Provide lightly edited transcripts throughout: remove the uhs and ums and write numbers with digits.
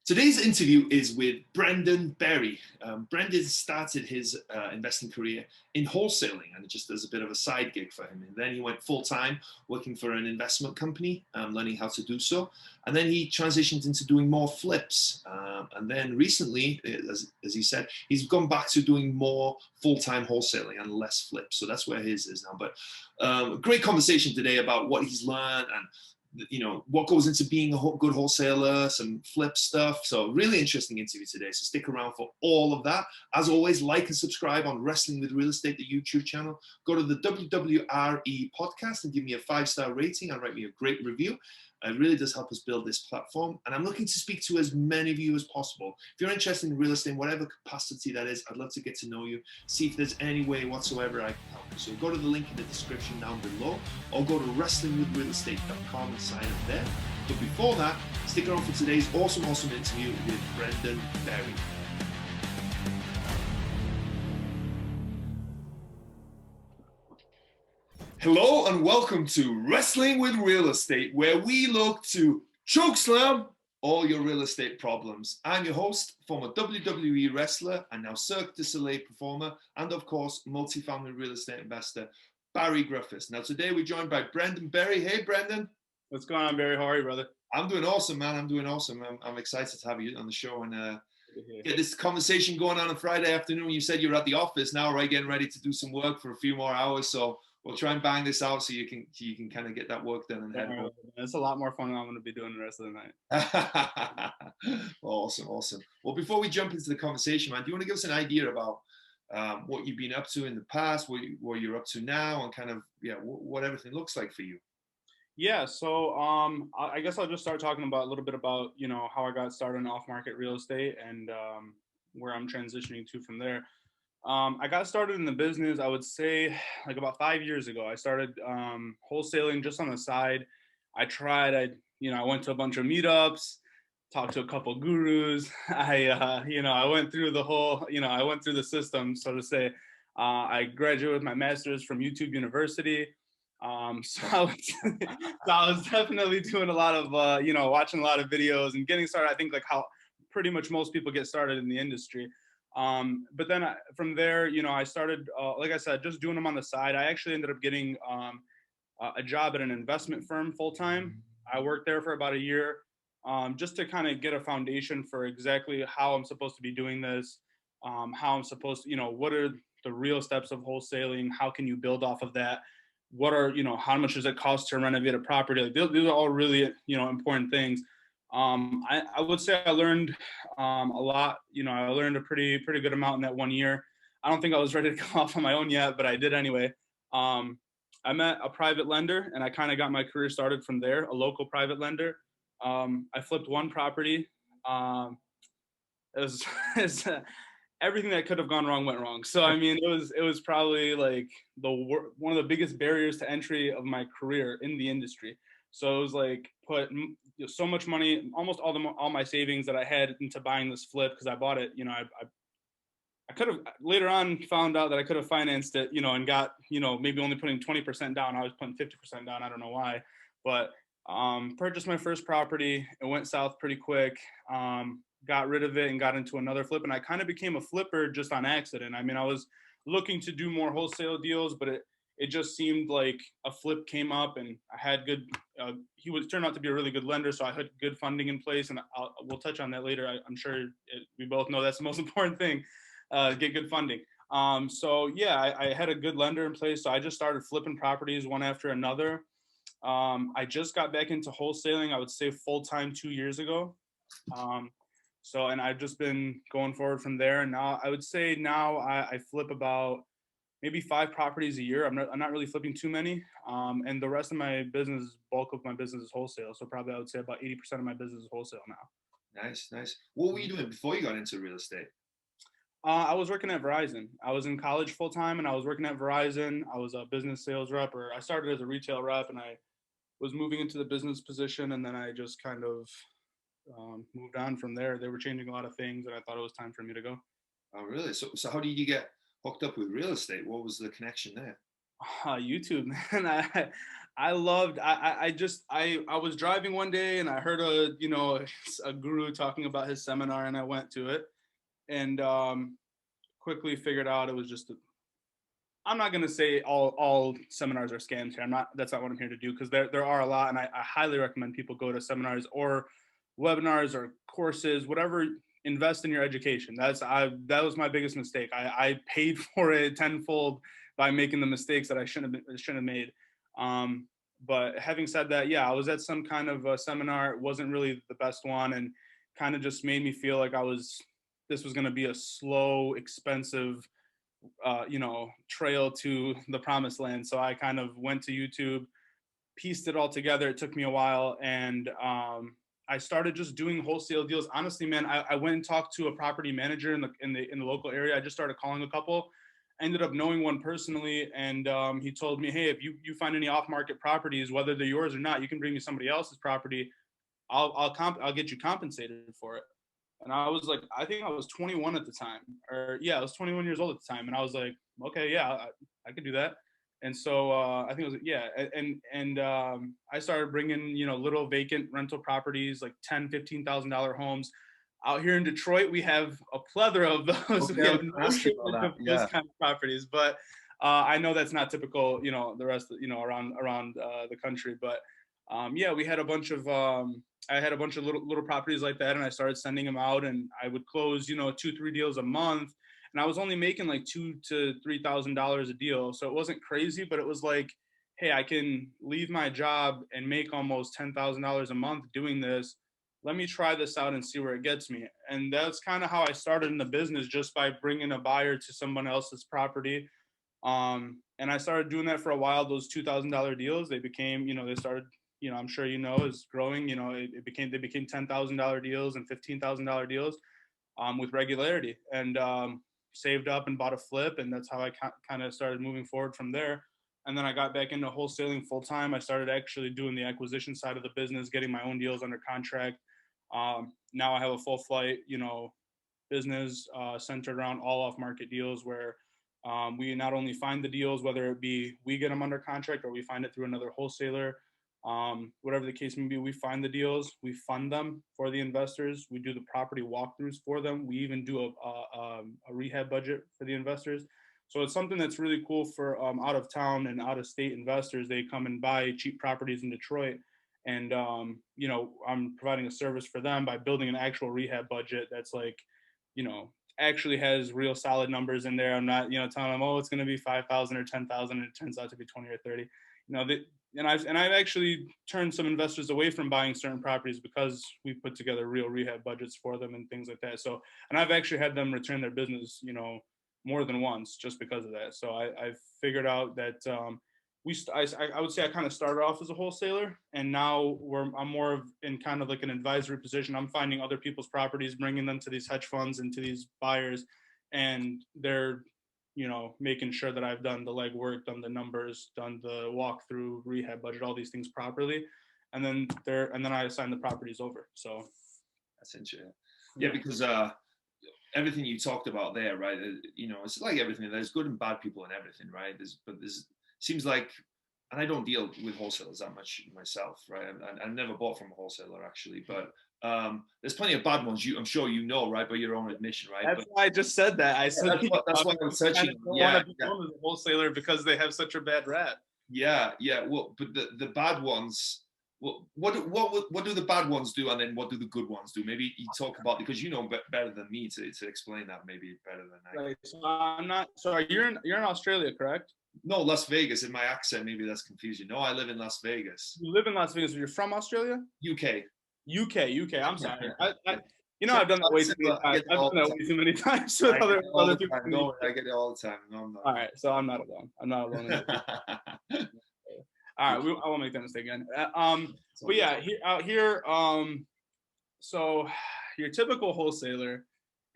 Today's interview is with Brendan Barri. Brendan started his investing career in wholesaling, and it just as a bit of a side gig for him. And then he went full-time working for an investment company, learning how to do so. And then he transitioned into doing more flips. And then recently, as he said, he's gone back to doing more full-time wholesaling and less flips. So that's where his is now. But a great conversation today about what he's learned and what goes into being a good wholesaler, some flip stuff. So really interesting interview today. So stick around for all of that. As always, like and subscribe on Wrestling with Real Estate, the YouTube channel. Go to the WWRE Podcast and give me a 5-star rating and write me a great review. It really does help us build this platform. And I'm looking to speak to as many of you as possible. If you're interested in real estate, in whatever capacity that is, I'd love to get to know you, see if there's any way whatsoever I can help you. So go to the link in the description down below, or go to wrestlingwithrealestate.com and sign up there. But before that, stick around for today's awesome interview with Brendan Barri. Hello and welcome to Wrestling with Real Estate, where we look to chokeslam all your real estate problems. I'm your host, former WWE wrestler and now Cirque du Soleil performer, and of course, multifamily real estate investor, Barri Griffiths. Now today we're joined by Brendan Barri. Hey, Brendan. What's going on, Barry? How are you, brother? I'm doing awesome, man. I'm doing awesome. I'm excited to have you on the show and get this conversation going on Friday afternoon. You said you're at the office now, right? Getting ready to do some work for a few more hours. So we'll try and bang this out so you can kind of get that work done and head home. It's a lot more fun than I'm going to be doing the rest of the night. Awesome. Well, before we jump into the conversation, man, do you want to give us an idea about what you've been up to in the past, what you're up to now, and kind of what everything looks like for you? Yeah, so I guess I'll just start talking about a little bit about how I got started in off-market real estate and where I'm transitioning to from there. I got started in the business, I would say, like about 5 years ago. I started wholesaling just on the side. I went to a bunch of meetups, talked to a couple gurus. I went through the whole, I went through the system, so to say. I graduated with my master's from YouTube University. So I was definitely doing a lot of, watching a lot of videos and getting started. I think like how pretty much most people get started in the industry. But then from there, I started, like I said, just doing them on the side. I actually ended up getting a job at an investment firm full-time. I worked there for about a year, just to kind of get a foundation for exactly how I'm supposed to be doing this, how I'm supposed to, what are the real steps of wholesaling? How can you build off of that? What are, how much does it cost to renovate a property? Like, these are all really, important things. I would say I learned a lot. I learned a pretty good amount in that 1 year. I don't think I was ready to go off on my own yet, but I did anyway. I met a private lender, and I kind of got my career started from there, a local private lender. I flipped one property. Everything that could have gone wrong went wrong. So, I mean, it was probably like one of the biggest barriers to entry of my career in the industry. So it was like put so much money, almost all my savings that I had into buying this flip, because I bought it. I could have later on found out that I could have financed it, and got, maybe only putting 20% down. I was putting 50% down. I don't know why, but purchased my first property. It went south pretty quick. Got rid of it and got into another flip, and I kind of became a flipper just on accident. I mean, I was looking to do more wholesale deals, but it just seemed like a flip came up, and I had good. He turned out to be a really good lender, so I had good funding in place, and we'll touch on that later. I'm sure we both know that's the most important thing, get good funding. So yeah, I had a good lender in place, so I just started flipping properties one after another. I just got back into wholesaling, I would say full time 2 years ago. And I've just been going forward from there. And now I would say I flip about maybe 5 properties a year. I'm not really flipping too many. And the rest of my business, bulk of my business is wholesale. So probably I would say about 80% of my business is wholesale now. Nice. What were you doing before you got into real estate? I was working at Verizon. I was in college full time, and I was working at Verizon. I was a business sales rep, or I started as a retail rep, and I was moving into the business position, and then I just kind of moved on from there. They were changing a lot of things, and I thought it was time for me to go. Oh, really? So how did you get hooked up with real estate? What was the connection there? YouTube, man. I loved, I was driving one day and I heard a guru talking about his seminar, and I went to it, and quickly figured out it was just, I'm not going to say all seminars are scams here. That's not what I'm here to do, because there are a lot, and I highly recommend people go to seminars or webinars or courses, whatever. Invest in your education. That was my biggest mistake. I paid for it tenfold by making the mistakes that I shouldn't have made. But having said that, yeah, I was at some kind of a seminar. It wasn't really the best one, and kind of just made me feel like this was going to be a slow, expensive, trail to the promised land. So I kind of went to YouTube, pieced it all together. It took me a while, and I started just doing wholesale deals. Honestly, man, I went and talked to a property manager in the local area. I just started calling a couple. I ended up knowing one personally, and he told me, hey, if you find any off-market properties, whether they're yours or not, you can bring me somebody else's property. I'll get you compensated for it. And I was like, I think I was 21 at the time, or yeah, I was 21 years old at the time. And I was like, okay, yeah, I could do that. And so I think it was, yeah. And I started bringing, little vacant rental properties, like $10,000-$15,000 homes. Out here in Detroit, we have a plethora of those. Okay, We have those kind of properties, but I know that's not typical, the rest of, around the country. But yeah, we had a bunch of, I had a bunch of little properties like that, and I started sending them out, and I would close, 2-3 deals a month, and I was only making like $2,000 to $3,000 a deal. So it wasn't crazy, but it was like, hey, I can leave my job and make almost $10,000 a month doing this. Let me try this out and see where it gets me. And that's kind of how I started in the business, just by bringing a buyer to someone else's property. And I started doing that for a while. Those $2,000 deals, they became, they started, I'm sure is growing. They became $10,000 deals and $15,000 deals with regularity, and saved up and bought a flip, and that's how I kind of started moving forward from there. And then I got back into wholesaling full time. I started actually doing the acquisition side of the business, getting my own deals under contract. Now I have a full flight, business centered around all off market deals, where we not only find the deals, whether it be we get them under contract or we find it through another wholesaler. Whatever the case may be, we find the deals, we fund them for the investors, we do the property walkthroughs for them, we even do a rehab budget for the investors. So it's something that's really cool for out of town and out of state investors. They come and buy cheap properties in Detroit, and I'm providing a service for them by building an actual rehab budget that's like, actually has real solid numbers in there. I'm not telling them, oh, it's going to be 5,000 or 10,000, and it turns out to be 20 or 30. And I've actually turned some investors away from buying certain properties because we put together real rehab budgets for them and things like that. So, and I've actually had them return their business, more than once just because of that. So I've figured out that I would say I kind of started off as a wholesaler, and now I'm more of in kind of like an advisory position. I'm finding other people's properties, bringing them to these hedge funds and to these buyers, and they're making sure that I've done the legwork, done the numbers, done the walkthrough, rehab budget, all these things properly, and then I assign the properties over. So that's interesting. Yeah, because everything you talked about there, right? It's like everything. There's good and bad people in everything, right? There's seems like, and I don't deal with wholesalers that much myself, right? I've never bought from a wholesaler actually, but there's plenty of bad ones. I'm sure right, by your own admission, right? That's why I just said that. I said that's why I'm searching. Yeah, a wholesaler because they have such a bad rap. Yeah. Well, but the bad ones. Well, what do the bad ones do, and then what do the good ones do? Maybe you talk about, because you know better than me to explain that, maybe better than I. Right. So I'm not. Sorry, you're in Australia, correct? No, Las Vegas. In my accent, maybe that's confusing. No, I live in Las Vegas. You live in Las Vegas, but you're from Australia? UK. I'm sorry. I've done that way too many times. I've done that way too many times with other people. No, I get it all the time. No, I'm not. All right, so I'm not alone. All right, I won't make that mistake again. But yeah, out here, so your typical wholesaler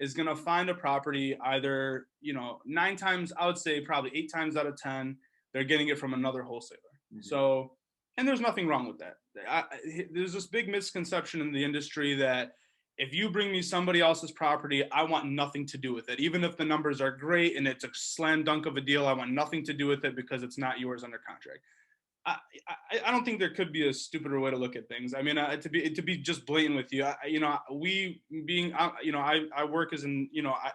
is gonna find a property either 9 times, I would say probably 8 times out of 10, they're getting it from another wholesaler. Mm-hmm. So, and there's nothing wrong with that. There's this big misconception in the industry that if you bring me somebody else's property, I want nothing to do with it. Even if the numbers are great and it's a slam dunk of a deal, I want nothing to do with it because it's not yours under contract. I don't think there could be a stupider way to look at things. I mean, to be just blatant with you, I work as I'm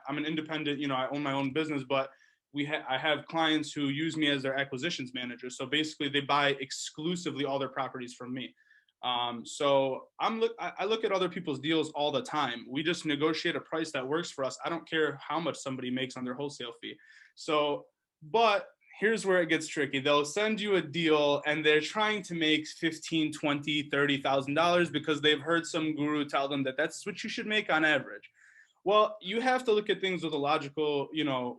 an independent, I own my own business, but I have clients who use me as their acquisitions manager. So basically they buy exclusively all their properties from me. So I look at other people's deals all the time. We just negotiate a price that works for us. I don't care how much somebody makes on their wholesale fee. So, but here's where it gets tricky. They'll send you a deal and they're trying to make $15,000, $20,000, $30,000 because they've heard some guru tell them that that's what you should make on average. Well, you have to look at things with a logical,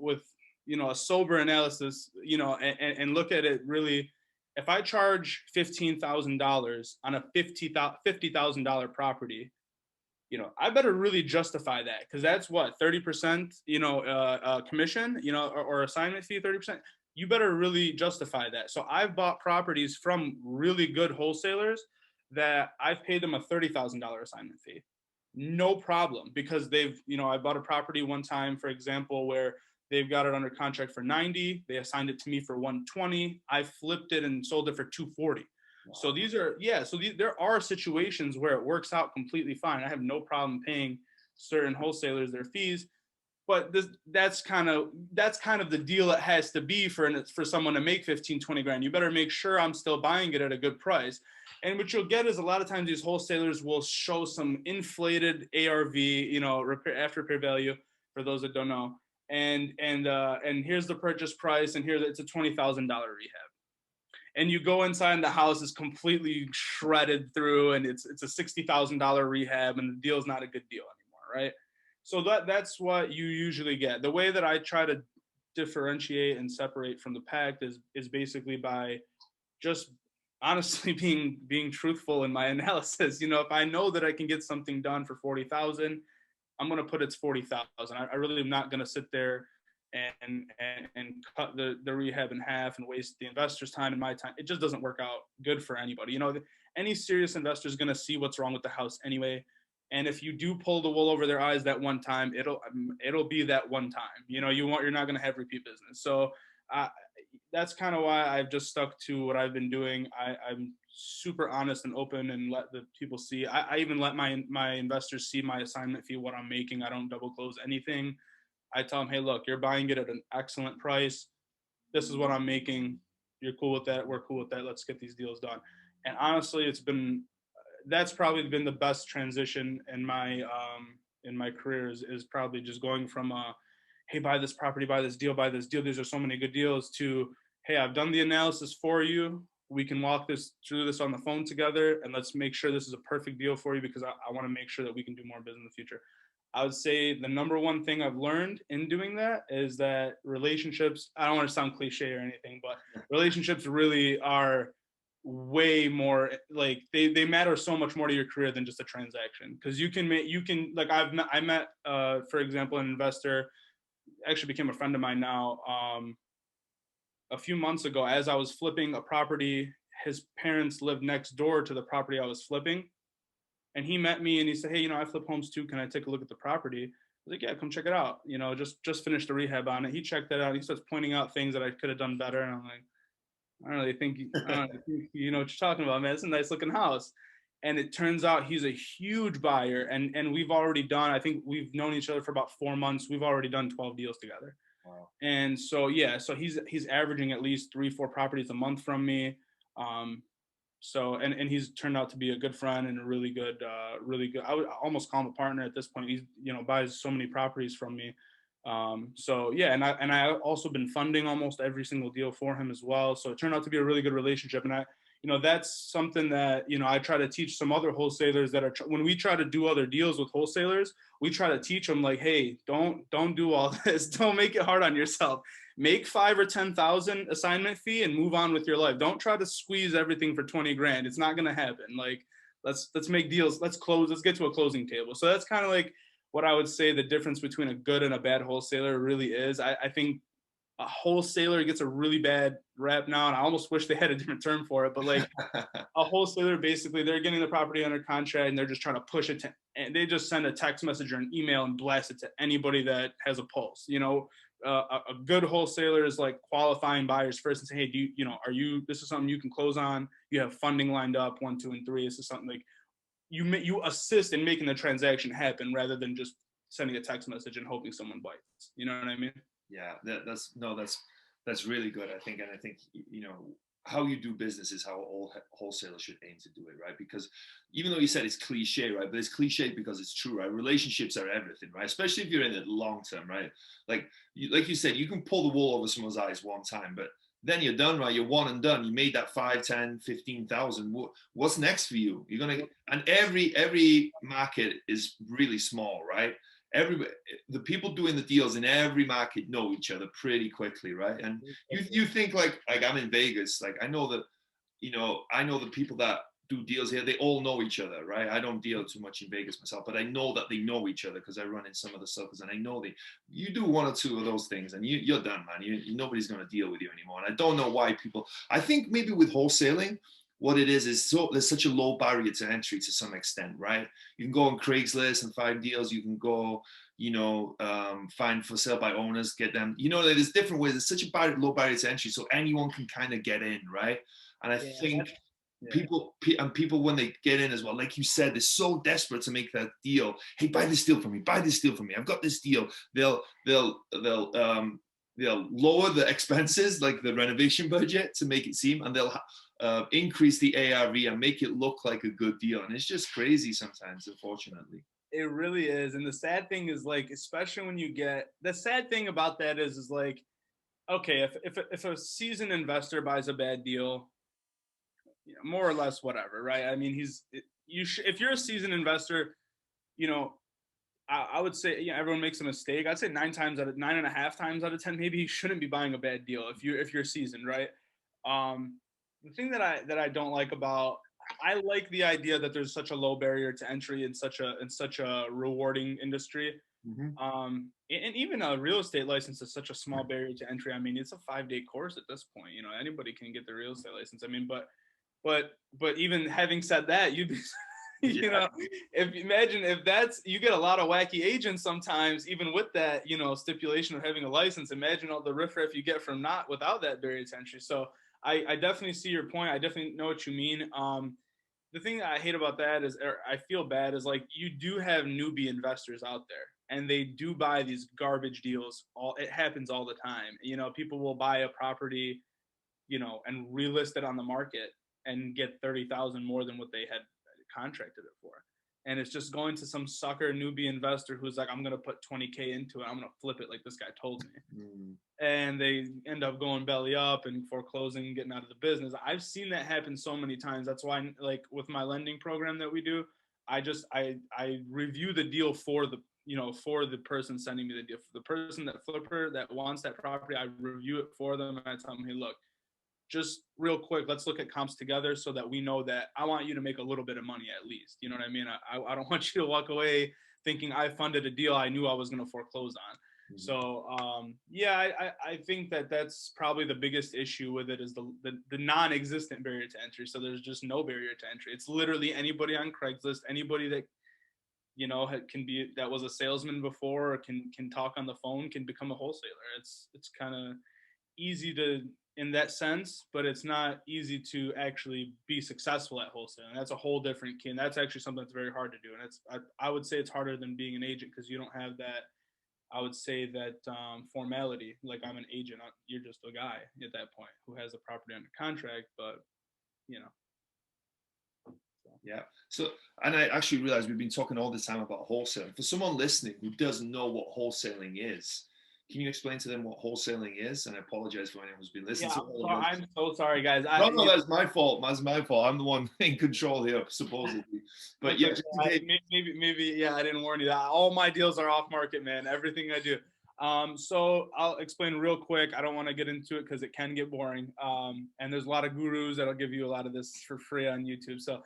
with a sober analysis, and look at it really. If I charge $15,000 on a $50,000 property, I better really justify that, because that's what 30%, commission, or assignment fee, 30%. You better really justify that. So I've bought properties from really good wholesalers that I've paid them a $30,000 assignment fee. No problem, because I bought a property one time, for example, where they've got it under contract for 90. They assigned it to me for 120. I flipped it and sold it for 240. Wow. So there are situations where it works out completely fine. I have no problem paying certain wholesalers their fees. But that's kind of the deal it has to be for someone to make 15, 20 grand. You better make sure I'm still buying it at a good price. And what you'll get is a lot of times these wholesalers will show some inflated ARV, after repair value, for those that don't know. And here's the purchase price, and it's a $20,000 rehab. And you go inside and the house is completely shredded through, and it's a $60,000 rehab, and the deal's not a good deal anymore, right? So that's what you usually get. The way that I try to differentiate and separate from the pack is basically by just honestly being truthful in my analysis. If I know that I can get something done for $40,000, I'm going to put it's $40,000. I really am not going to sit there and cut the rehab in half and waste the investor's time and my time. It just doesn't work out good for anybody. Any serious investor is going to see what's wrong with the house anyway. And if you do pull the wool over their eyes that one time, it'll be that one time. You're not going to have repeat business. So that's kind of why I've just stuck to what I've been doing. I'm super honest and open, and let the people see. I even let my investors see my assignment fee, what I'm making. I don't double close anything. I tell them, hey, look, you're buying it at an excellent price. This is what I'm making. You're cool with that. We're cool with that. Let's get these deals done. And honestly, that's probably been the best transition in my career is probably just going from hey, buy this property, buy this deal. These are so many good deals, to, hey, I've done the analysis for you. We can walk through this on the phone together, and let's make sure this is a perfect deal for you, because I want to make sure that we can do more business in the future. I would say the number one thing I've learned in doing that is that relationships, I don't want to sound cliche or anything, but relationships really are way more, like they matter so much more to your career than just a transaction. Because I met for example, an investor, actually became a friend of mine now, a few months ago, as I was flipping a property. His parents lived next door to the property I was flipping, and he met me and he said, hey, I flip homes too, can I take a look at the property? I was like, yeah, come check it out. Just finished the rehab on it. He checked that out. He starts pointing out things that I could have done better, and I'm like, I don't really think you know what you're talking about, man. It's a nice looking house. And it turns out he's a huge buyer, and we've already done, I think we've known each other for about 4 months. We've already done 12 deals together. Wow. And so, so he's averaging at least 3-4 properties a month from me. So, and he's turned out to be a good friend and a really good, I would almost call him a partner at this point. He's, buys so many properties from me. So yeah, and I also been funding almost every single deal for him as well. So it turned out to be a really good relationship. And that's something that, I try to teach some other wholesalers that when we try to do other deals with wholesalers, we try to teach them, like, hey, don't do all this. Don't make it hard on yourself. Make 5,000 or 10,000 assignment fee and move on with your life. Don't try to squeeze everything for 20 grand. It's not going to happen. Like, let's make deals. Let's get to a closing table. So that's kind of like what I would say the difference between a good and a bad wholesaler really is. I think a wholesaler gets a really bad rap now, and I almost wish they had a different term for it, but like a wholesaler, basically they're getting the property under contract and they're just trying to push it and they just send a text message or an email and blast it to anybody that has a pulse. a good wholesaler is like qualifying buyers first and saying, hey, this is something you can close on. You have funding lined up 1, 2, and 3. This is something like you assist in making the transaction happen rather than just sending a text message and hoping someone bites. You know what I mean? Yeah, that's really good. I think, and I think how you do business is how all wholesalers should aim to do it, right? Because even though you said it's cliche, right? But it's cliche because it's true, right? Relationships are everything, right? Especially if you're in it long term, right? Like you said, you can pull the wool over someone's eyes one time, but then you're done, right? You're one and done. You made that 5, 10, 15,000. What's next for you? You're gonna, and every market is really small, right? The people doing the deals in every market know each other pretty quickly, right? And you think like I'm in Vegas, like I know the people that do deals here, they all know each other, right? I don't deal too much in Vegas myself, but I know that they know each other because I run in some of the circles, and I know you do 1 or 2 of those things and you're done, man. Nobody's going to deal with you anymore. And I don't know why I think maybe with wholesaling, what it is there's such a low barrier to entry to some extent, right? You can go on Craigslist and find deals. You can go, find for sale by owners, get them. There's different ways. There's such a low barrier to entry, so anyone can kind of get in, right? And I think people when they get in as well, like you said, they're so desperate to make that deal. Hey, buy this deal for me. Buy this deal for me. I've got this deal. They'll lower the expenses, like the renovation budget, to make it seem, and they'll increase the ARV and make it look like a good deal. And it's just crazy sometimes, unfortunately. It really is. And the sad thing is, like, especially when the sad thing about that is like, okay, if a seasoned investor buys a bad deal, more or less whatever, right? I mean, if you're a seasoned investor, I would say, everyone makes a mistake. I'd say 9.5 times out of 10, maybe you shouldn't be buying a bad deal if you're seasoned, right? The thing that I don't like I like the idea that there's such a low barrier to entry in such a rewarding industry. Mm-hmm. And even a real estate license is such a small barrier to entry. I mean, it's a 5-day course at this point. Anybody can get the real estate license. I mean, but even having said that, you'd be, if you get a lot of wacky agents sometimes, even with that, stipulation of having a license. Imagine all the riffraff you get from without that barrier to entry. So I definitely see your point. I definitely know what you mean. The thing that I hate about that I feel bad is, like, you do have newbie investors out there, and they do buy these garbage deals. It happens all the time. People will buy a property, and relist it on the market and get 30,000 more than what they had contracted it for. And it's just going to some sucker newbie investor who's like, I'm going to put 20K into it. I'm going to flip it like this guy told me. And they end up going belly up and foreclosing and getting out of the business. I've seen that happen so many times. That's why, like, with my lending program that we do, I review the deal for the person sending me the deal. For the person, that flipper that wants that property, I review it for them, and I tell them, hey, look, just real quick, let's look at comps together so that we know that I want you to make a little bit of money at least. You know what I mean? I don't want you to walk away thinking I funded a deal I knew I was going to foreclose on. Mm-hmm. So, I think that's probably the biggest issue with it is the non-existent barrier to entry. So there's just no barrier to entry. It's literally anybody on Craigslist, anybody that, that was a salesman before, or can talk on the phone, can become a wholesaler. It's kind of easy in that sense, but it's not easy to actually be successful at wholesaling. That's a whole different key, and that's actually something that's very hard to do. And I would say it's harder than being an agent, because you don't have that, I would say that formality. Like, I'm an agent, you're just a guy at that point who has a property under contract, but Yeah. So, and I actually realized we've been talking all the time about wholesaling. For someone listening who doesn't know what wholesaling is, can you explain to them what wholesaling is? And I apologize for anyone who's been listening to all of this. I'm so sorry, guys. No, that's my fault. That's my fault. I'm the one in control here, supposedly. But yeah, maybe, I didn't warn you that all my deals are off market, man. Everything I do. So I'll explain real quick. I don't want to get into it because it can get boring. And there's a lot of gurus that'll give you a lot of this for free on YouTube. So,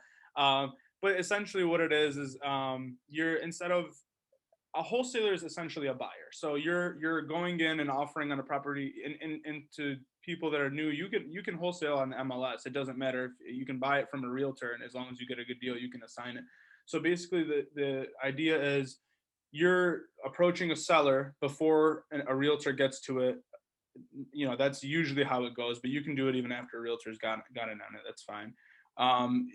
but essentially what it is you're, instead of, a wholesaler is essentially a buyer. So you're going in and offering on a property into people that are new. You can wholesale on MLS. It doesn't matter if you can buy it from a realtor, and as long as you get a good deal, you can assign it. So basically the idea is you're approaching a seller before a realtor gets to it, that's usually how it goes, but you can do it even after a realtor's got in on it. That's fine.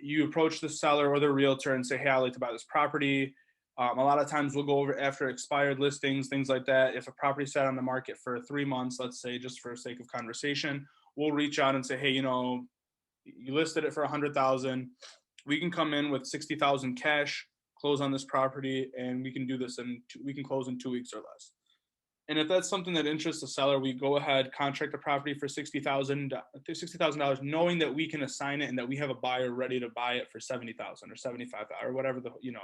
You approach the seller or the realtor and say, hey, I'd like to buy this property. A lot of times we'll go over after expired listings, things like that. If a property sat on the market for 3 months, let's say, just for sake of conversation, we'll reach out and say, hey, you listed it for 100,000. We can come in with 60,000 cash, close on this property, and we can do this we can close in 2 weeks or less. And if that's something that interests the seller, we go ahead, contract the property for $60,000, knowing that we can assign it and that we have a buyer ready to buy it for $70,000 or $75,000 or whatever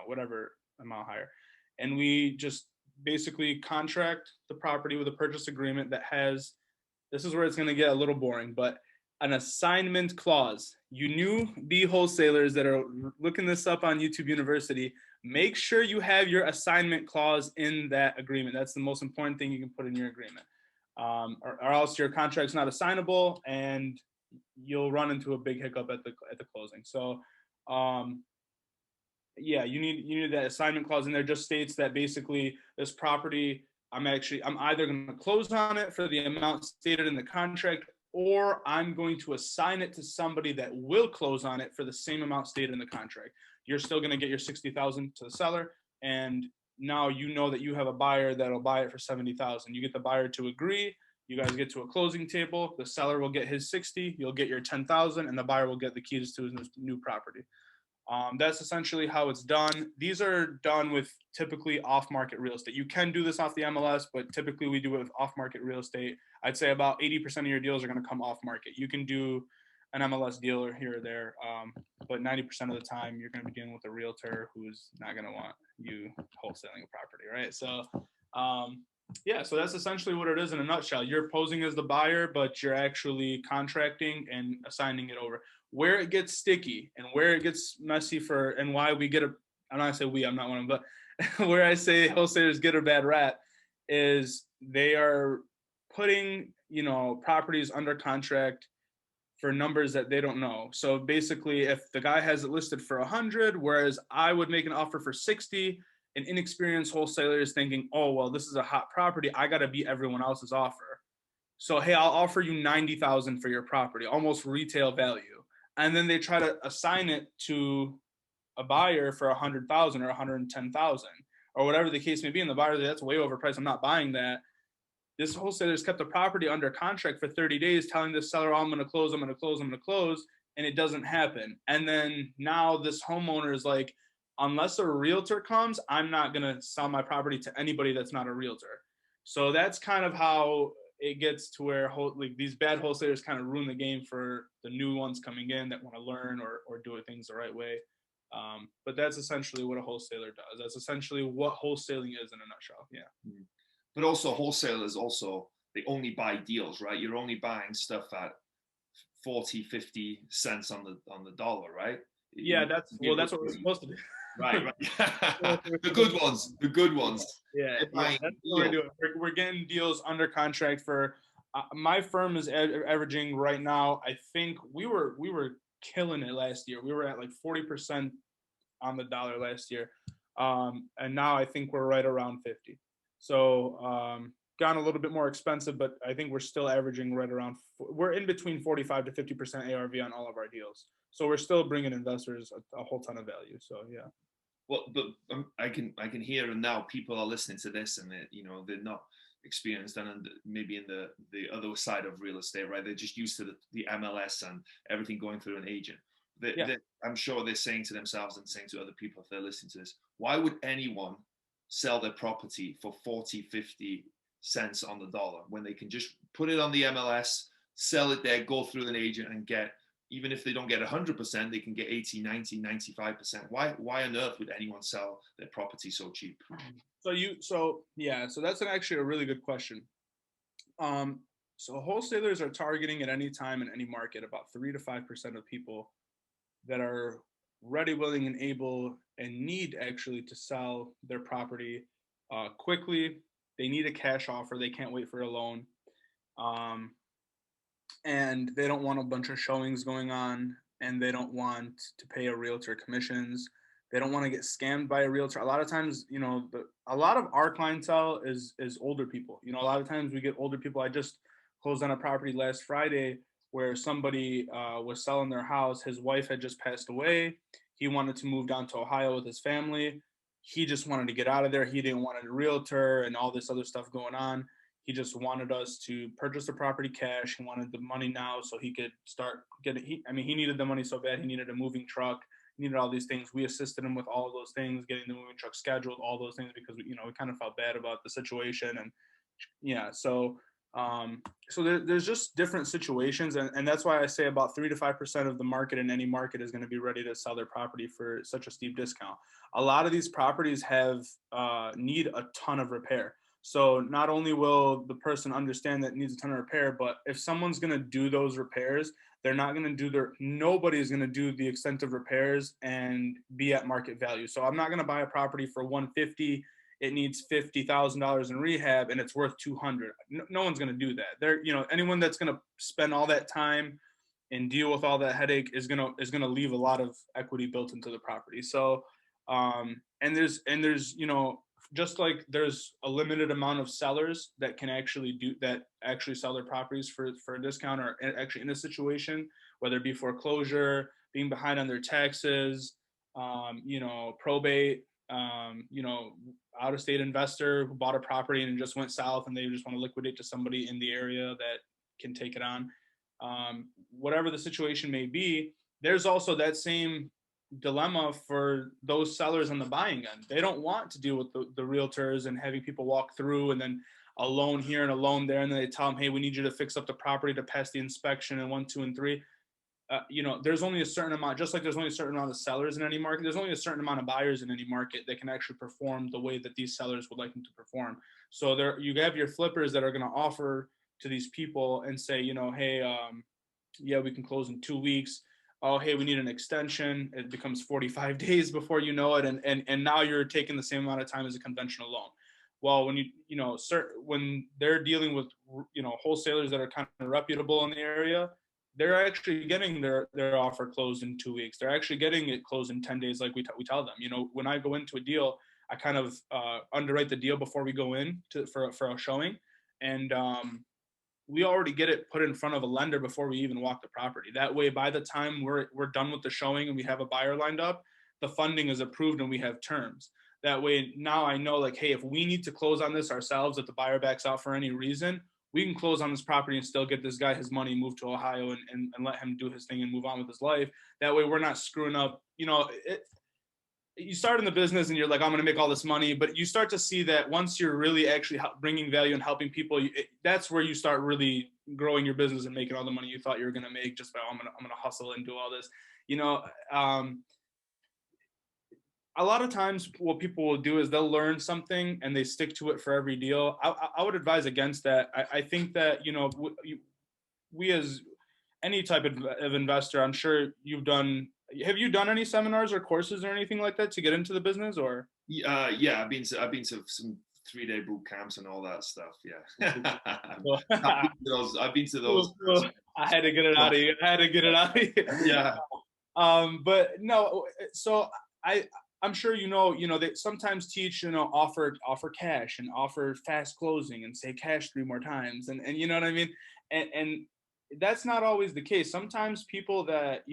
whatever amount higher. And we just basically contract the property with a purchase agreement that has, this is where it's going to get a little boring, but an assignment clause. You newbie wholesalers that are looking this up on YouTube University, make sure you have your assignment clause in that agreement. That's the most important thing you can put in your agreement, or else your contract's not assignable and you'll run into a big hiccup at the closing. So, you need that assignment clause in there. Just states that basically this property, I'm either going to close on it for the amount stated in the contract, or I'm going to assign it to somebody that will close on it for the same amount stated in the contract. You're still going to get your $60,000 to the seller, and now you know that you have a buyer that'll buy it for $70,000. You get the buyer to agree. You guys get to a closing table. The seller will get his $60,000. You'll get your $10,000, and the buyer will get the keys to his new property. That's essentially how it's done. These are done with typically off-market real estate. You can do this off the MLS, but typically we do it with off-market real estate. I'd say about 80% of your deals are going to come off-market. You can do an MLS deal here or there, but 90% of the time you're going to be dealing with a realtor who's not going to want you wholesaling a property, right? So, so that's essentially what it is in a nutshell. You're posing as the buyer, but you're actually contracting and assigning it over. Where it gets sticky and where it gets messy and why we get I'm not going to say we, I'm not one of them, but where I say wholesalers get a bad rap is they are putting, properties under contract for numbers that they don't know. So basically, if the guy has it listed for 100, whereas I would make an offer for 60, an inexperienced wholesaler is thinking, oh, well, this is a hot property. I got to beat everyone else's offer. So, hey, I'll offer you 90,000 for your property, almost retail value. And then they try to assign it to a buyer for 100,000 or 110,000 or whatever the case may be. And the buyer, that's way overpriced. I'm not buying that. This wholesaler's kept the property under contract for 30 days, telling the seller, oh, I'm going to close, and it doesn't happen. And then now this homeowner is like, unless a realtor comes, I'm not going to sell my property to anybody that's not a realtor. So that's kind of how it gets to where these bad wholesalers kind of ruin the game for the new ones coming in that want to learn or do things the right way. But that's essentially what a wholesaler does. That's essentially what wholesaling is in a nutshell. Yeah. Mm-hmm. But also wholesalers they only buy deals, right? You're only buying stuff at 40-50 cents on the dollar, right? Yeah, that's what we're supposed to do. Right. The good ones. Yeah, that's what we're doing. We're getting deals under contract for. My firm is averaging right now. I think we were killing it last year. We were at like 40% on the dollar last year, and now I think we're right around 50. So gone a little bit more expensive, but I think we're still averaging right around. We're in between 45 to 50% ARV on all of our deals. So we're still bringing investors a whole ton of value. So yeah. Well, but I can hear, and now people are listening to this, and they're not experienced and maybe in the other side of real estate, right? They're just used to the MLS and everything going through an agent. I'm sure they're saying to themselves and saying to other people if they're listening to this, why would anyone sell their property for 40-50 cents on the dollar when they can just put it on the MLS, sell it there, go through an agent and get, even if they don't get 100%, they can get 80, 90, 95%. Why on earth would anyone sell their property so cheap? So that's actually a really good question. So wholesalers are targeting at any time in any market about 3 to 5% of people that are ready, willing, and able and need actually to sell their property quickly. They need a cash offer. They can't wait for a loan. And they don't want a bunch of showings going on, and they don't want to pay a realtor commissions. They don't want to get scammed by a realtor. A lot of times, you know, a lot of our clientele is older people. You know, a lot of times we get older people. I just closed on a property last Friday where somebody was selling their house. His wife had just passed away. He wanted to move down to Ohio with his family. He just wanted to get out of there. He didn't want a realtor and all this other stuff going on. He just wanted us to purchase the property cash. He wanted the money now so he could start getting, he needed the money so bad. He needed a moving truck, needed all these things. We assisted him with all of those things, getting the moving truck scheduled, all those things, because we kind of felt bad about the situation. And yeah, so there's just different situations, and that's why I say about 3 to 5% of the market in any market is going to be ready to sell their property for such a steep discount. A lot of these properties have need a ton of repair. So not only will the person understand that it needs a ton of repair, but if someone's going to do those repairs, they're not going to do nobody is going to do the extent of repairs and be at market value. So I'm not going to buy a property for 150. It needs $50,000 in rehab and it's worth 200. No one's going to do that. Anyone that's going to spend all that time and deal with all that headache is going to leave a lot of equity built into the property. So, and there's, just like there's a limited amount of sellers that can actually sell their properties for a discount, or actually in a situation, whether it be foreclosure, being behind on their taxes, probate, out-of-state investor who bought a property and just went south and they just want to liquidate to somebody in the area that can take it on. Whatever the situation may be, there's also that same dilemma for those sellers on the buying end. They don't want to deal with the realtors and having people walk through and then a loan here and a loan there, and then they tell them, hey, we need you to fix up the property to pass the inspection and 1, 2, and 3. There's only a certain amount, just like there's only a certain amount of sellers in any market, there's only a certain amount of buyers in any market that can actually perform the way that these sellers would like them to perform. So there, you have your flippers that are going to offer to these people and say, hey, yeah, we can close in 2 weeks. Oh, hey, we need an extension. It becomes 45 days before you know it. And now you're taking the same amount of time as a conventional loan. Well, when when they're dealing with, wholesalers that are kind of reputable in the area, they're actually getting their offer closed in 2 weeks. They're actually getting it closed in 10 days. Like we tell them, when I go into a deal, I kind of underwrite the deal before we go in for a showing. And, we already get it put in front of a lender before we even walk the property. That way, by the time we're done with the showing and we have a buyer lined up, the funding is approved and we have terms. That way, now I know, like, hey, if we need to close on this ourselves, if the buyer backs out for any reason, we can close on this property and still get this guy his money, move to Ohio and let him do his thing and move on with his life. That way, we're not screwing up. You start in the business and you're like, I'm going to make all this money, but you start to see that once you're really actually bringing value and helping people, that's where you start really growing your business and making all the money you thought you were going to make just by, I'm going to hustle and do all this. A lot of times what people will do is they'll learn something and they stick to it for every deal. I would advise against that. I think that, we as any type of investor, I'm sure have you done any seminars or courses or anything like that to get into the business, or? Yeah, I've been to some 3-day boot camps and all that stuff. Yeah. I've been to those. I had to get it out of you. Yeah. But no, so I'm sure they sometimes teach, offer cash and offer fast closing and say cash 3 more times. And you know what I mean? And that's not always the case. Sometimes people that,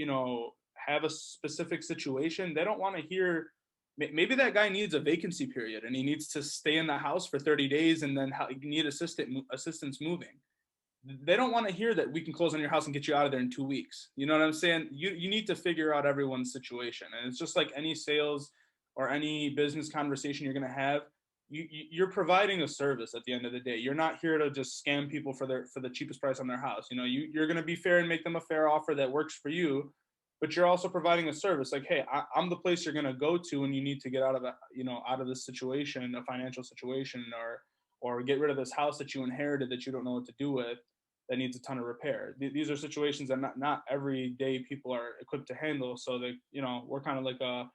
have a specific situation, they don't want to hear, maybe that guy needs a vacancy period and he needs to stay in the house for 30 days and then need assistance moving. They don't want to hear that we can close on your house and get you out of there in 2 weeks. You know what I'm saying? You need to figure out everyone's situation. And it's just like any sales or any business conversation you're going to have. You're providing a service at the end of the day. You're not here to just scam people for the cheapest price on their house. You're going to be fair and make them a fair offer that works for you, but you're also providing a service. Like, hey, I'm the place you're going to go to when you need to get out of this situation, a financial situation, or get rid of this house that you inherited that you don't know what to do with, that needs a ton of repair. These are situations that not everyday people are equipped to handle. So that, we're kind of like a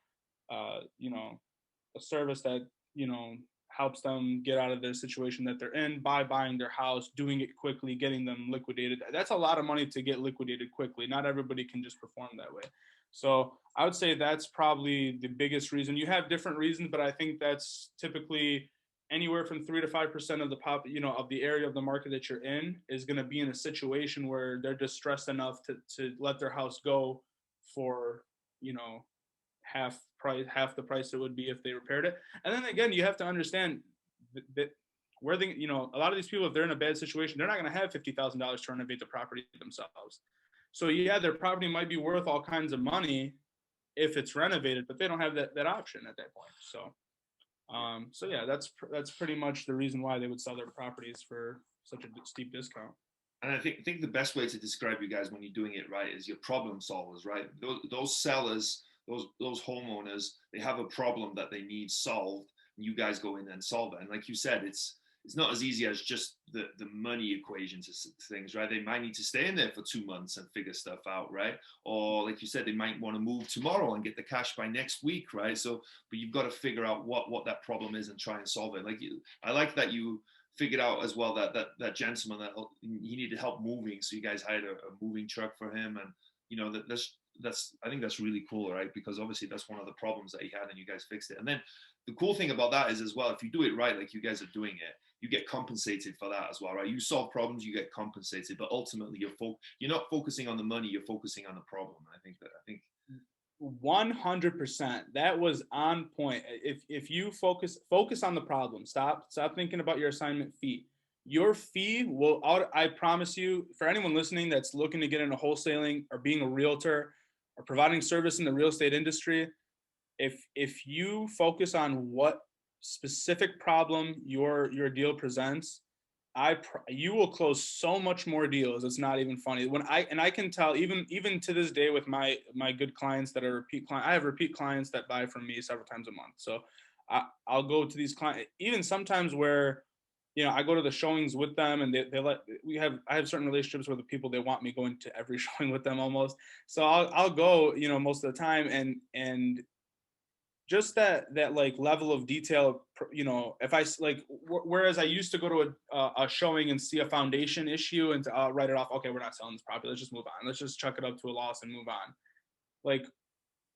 service that, helps them get out of their situation that they're in by buying their house, doing it quickly, getting them liquidated. That's a lot of money to get liquidated quickly. Not everybody can just perform that way. So I would say that's probably the biggest reason. You have different reasons, but I think that's typically anywhere from 3 to 5% of the of the area of the market that you're in is going to be in a situation where they're distressed enough to let their house go for, half the price it would be if they repaired it. And then again, you have to understand that where they, a lot of these people, if they're in a bad situation, they're not going to have $50,000 to renovate the property themselves. So yeah, their property might be worth all kinds of money if it's renovated, but they don't have that option at that point. So yeah, that's pretty much the reason why they would sell their properties for such a steep discount. And I think the best way to describe you guys when you're doing it right is you're problem solvers, right? Those sellers, those homeowners, they have a problem that they need solved, and you guys go in and solve it. And like you said, it's not as easy as just the money equation to things, right? They might need to stay in there for 2 months and figure stuff out, right? Or like you said, they might want to move tomorrow and get the cash by next week, right? So, but you've got to figure out what that problem is and try and solve it. I like that you figured out as well that gentleman that he needed help moving, so you guys hired a moving truck for him, and that's I think that's really cool, right? Because obviously that's one of the problems that he had, and you guys fixed it. And then the cool thing about that is as well, if you do it right, like you guys are doing it, you get compensated for that as well, right? You solve problems, you get compensated, but ultimately you're not focusing on the money, you're focusing on the problem. I think 100%. That was on point. If you focus on the problem, stop thinking about your assignment fee. Your fee will, I promise you, for anyone listening that's looking to get into wholesaling or being a realtor or providing service in the real estate industry, if you focus on what specific problem your deal presents, you will close so much more deals. It's not even funny. I can tell even to this day with my good clients that are repeat clients. I have repeat clients that buy from me several times a month. So I'll go to these clients even sometimes where, I go to the showings with them, and I have certain relationships with the people. They want me going to every showing with them almost. So I'll go, most of the time, and just that like level of detail, if I whereas I used to go to a showing and see a foundation issue and write it off. Okay, we're not selling this property. Let's just move on. Let's just chuck it up to a loss and move on. Like,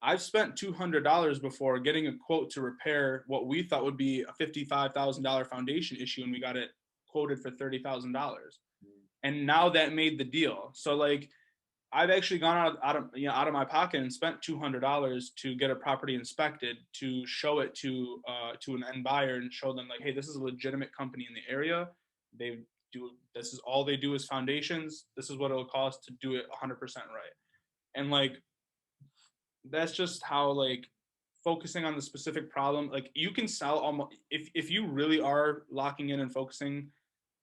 I've spent $200 before getting a quote to repair what we thought would be a $55,000 foundation issue, and we got it quoted for $30,000. And now that made the deal. So like, I've actually gone out of my pocket and spent $200 to get a property inspected, to show it to an end buyer and show them like, hey, this is a legitimate company in the area. This is all they do is foundations. This is what it'll cost to do it 100% right. And like, that's just how, like, focusing on the specific problem, like, you can sell almost, if you really are locking in and focusing,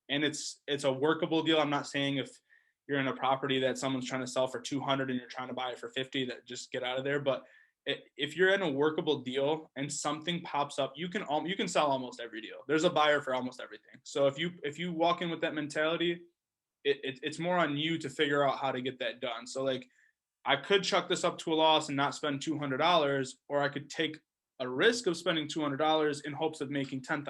and it's a workable deal. I'm not saying if you're in a property that someone's trying to sell for 200 and you're trying to buy it for 50, that just get out of there. But if you're in a workable deal and something pops up, you can sell almost every deal. There's a buyer for almost everything. So if you walk in with that mentality, it's more on you to figure out how to get that done. So like, I could chuck this up to a loss and not spend $200, or I could take a risk of spending $200 in hopes of making $10,000.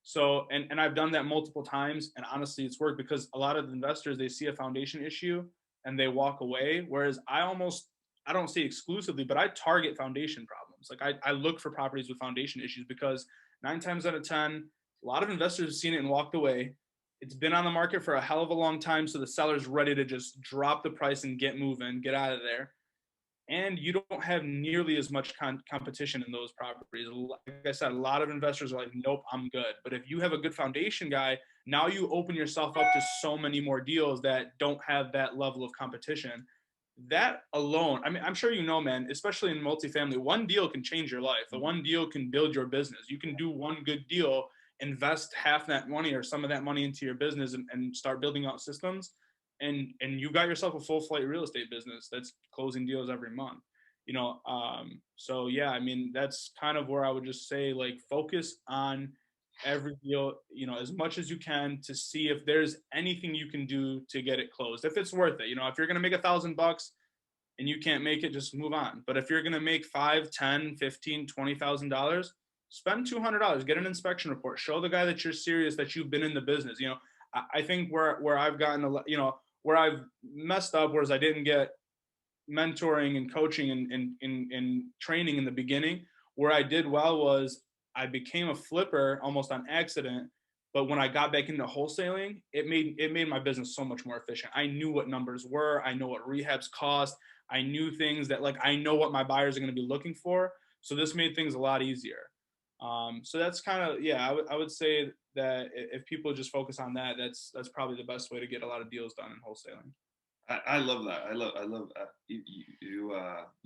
So, and I've done that multiple times, and honestly, it's worked, because a lot of investors, they see a foundation issue and they walk away. Whereas I don't say exclusively, but I target foundation problems. Like, I look for properties with foundation issues, because 9 times out of 10, a lot of investors have seen it and walked away. It's been on the market for a hell of a long time. So the seller's ready to just drop the price and get moving, get out of there. And you don't have nearly as much competition in those properties. Like I said, a lot of investors are like, nope, I'm good. But if you have a good foundation guy, now you open yourself up to so many more deals that don't have that level of competition. That alone, I mean, I'm sure man, especially in multifamily, one deal can change your life. The one deal can build your business. You can do one good deal, invest half that money or some of that money into your business, and start building out systems. And you got yourself a full flight real estate business that's closing deals every month, so yeah, I mean, that's kind of where I would just say, like, focus on every deal, as much as you can, to see if there's anything you can do to get it closed. If it's worth it, if you're going to make $1,000 and you can't make it, just move on. But if you're going to make $5, $10, $15, $20,000, spend $200, get an inspection report, show the guy that you're serious, that you've been in the business. I think where I've gotten where I've messed up, whereas I didn't get mentoring and coaching and training in the beginning. Where I did well was I became a flipper almost on accident. But when I got back into wholesaling, it made my business so much more efficient. I knew what numbers were. I know what rehabs cost. I knew things that, like, I know what my buyers are going to be looking for. So this made things a lot easier. So that's kind of, yeah, I would say that if people just focus on that, that's probably the best way to get a lot of deals done in wholesaling. I love that. I love you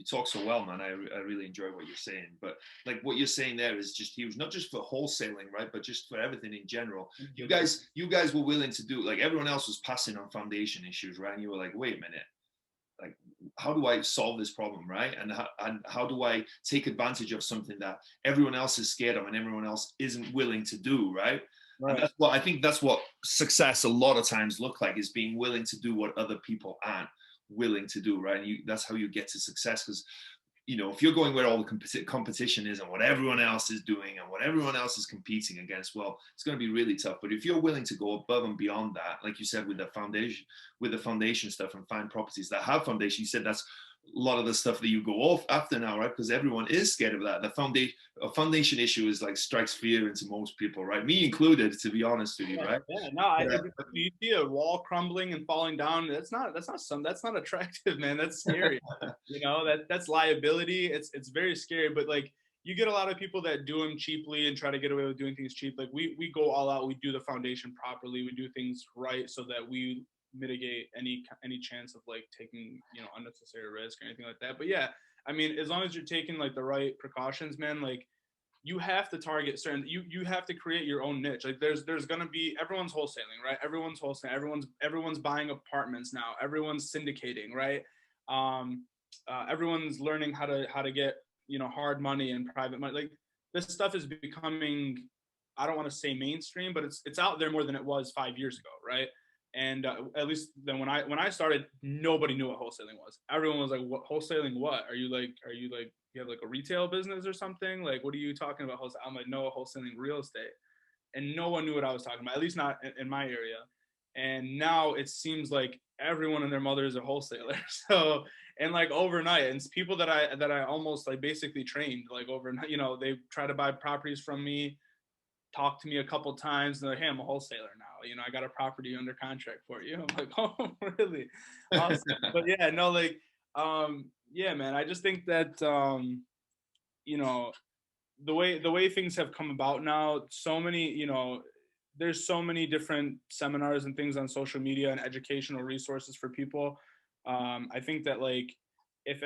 talk so well, man. I really enjoy what you're saying. But like what you're saying there is just huge, not just for wholesaling, right? But just for everything in general. You guys were willing to do, like, everyone else was passing on foundation issues, right? And you were like, wait a minute, like, how do I solve this problem, right? And how do I take advantage of something that everyone else is scared of and everyone else isn't willing to do, right? Right. And I think that's what success a lot of times look like, is being willing to do what other people aren't willing to do, right? And that's how you get to success. Because, you know, if you're going where all the competition is and what everyone else is doing and what everyone else is competing against, well, it's going to be really tough. But if you're willing to go above and beyond that, like you said, with the foundation stuff, and find properties that have foundation, you said that's a lot of the stuff that you go off after now, right? Because everyone is scared of that. A foundation issue is like strikes fear into most people, right? Me included, to be honest with you, right? Yeah, no, you see a wall crumbling and falling down. That's not attractive, man. That's scary. You know, that's liability. It's very scary. But like, you get a lot of people that do them cheaply and try to get away with doing things cheap. Like we go all out. We do the foundation properly. We do things right so that we mitigate any chance of like taking, you know, unnecessary risk or anything like that. But yeah, I mean, as long as you're taking like the right precautions, man, like you have to target certain, you have to create your own niche. Like there's going to be, everyone's wholesaling, right? Everyone's wholesaling. Everyone's buying apartments now. Everyone's syndicating, right? Everyone's learning how to get, you know, hard money and private money. Like this stuff is becoming, I don't want to say mainstream, but it's out there more than it was 5 years ago, right? And at least then when I started, nobody knew what wholesaling was. Everyone was like, "What wholesaling? What are you like? You have like a retail business or something? Like, what are you talking about?" I'm like, "No, wholesaling real estate," and no one knew what I was talking about. At least not in my area. And now it seems like everyone and their mother is a wholesaler. So, and like overnight, and it's people that I almost like basically trained like overnight. You know, they try to buy properties from me, talk to me a couple times, and they're like, "Hey, I'm a wholesaler now. You know, I got a property under contract for you." I'm like, "Oh, really? Awesome." But yeah, no, like, yeah, man. I just think that, you know, the way things have come about now, so many, you know, there's so many different seminars and things on social media and educational resources for people. I think that like, if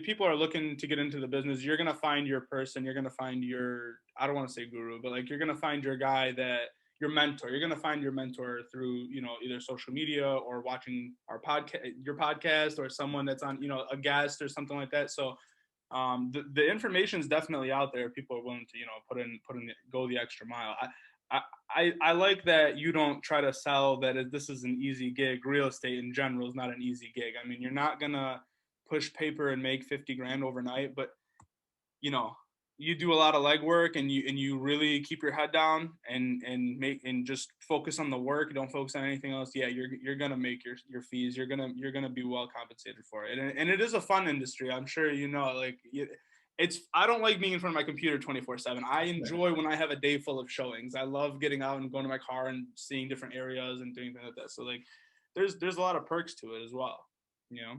people are looking to get into the business, you're going to find your person, you're going to find your, I don't want to say guru, but like, you're going to find your guy, that your mentor, you're going to find your mentor through, you know, either social media or watching your podcast, or someone that's on, you know, a guest or something like that. So the information is definitely out there. People are willing to, you know, go the extra mile. I like that you don't try to sell that this is an easy gig. Real estate in general is not an easy gig. I mean, you're not gonna push paper and make 50 grand overnight, but you know, you do a lot of legwork, and you really keep your head down and just focus on the work. Don't focus on anything else. Yeah, you're gonna make your fees. You're gonna be well compensated for it. And it is a fun industry. I'm sure you know. Like I don't like being in front of my computer 24/7. I enjoy when I have a day full of showings. I love getting out and going to my car and seeing different areas and doing things like that. So like, there's a lot of perks to it as well. You know.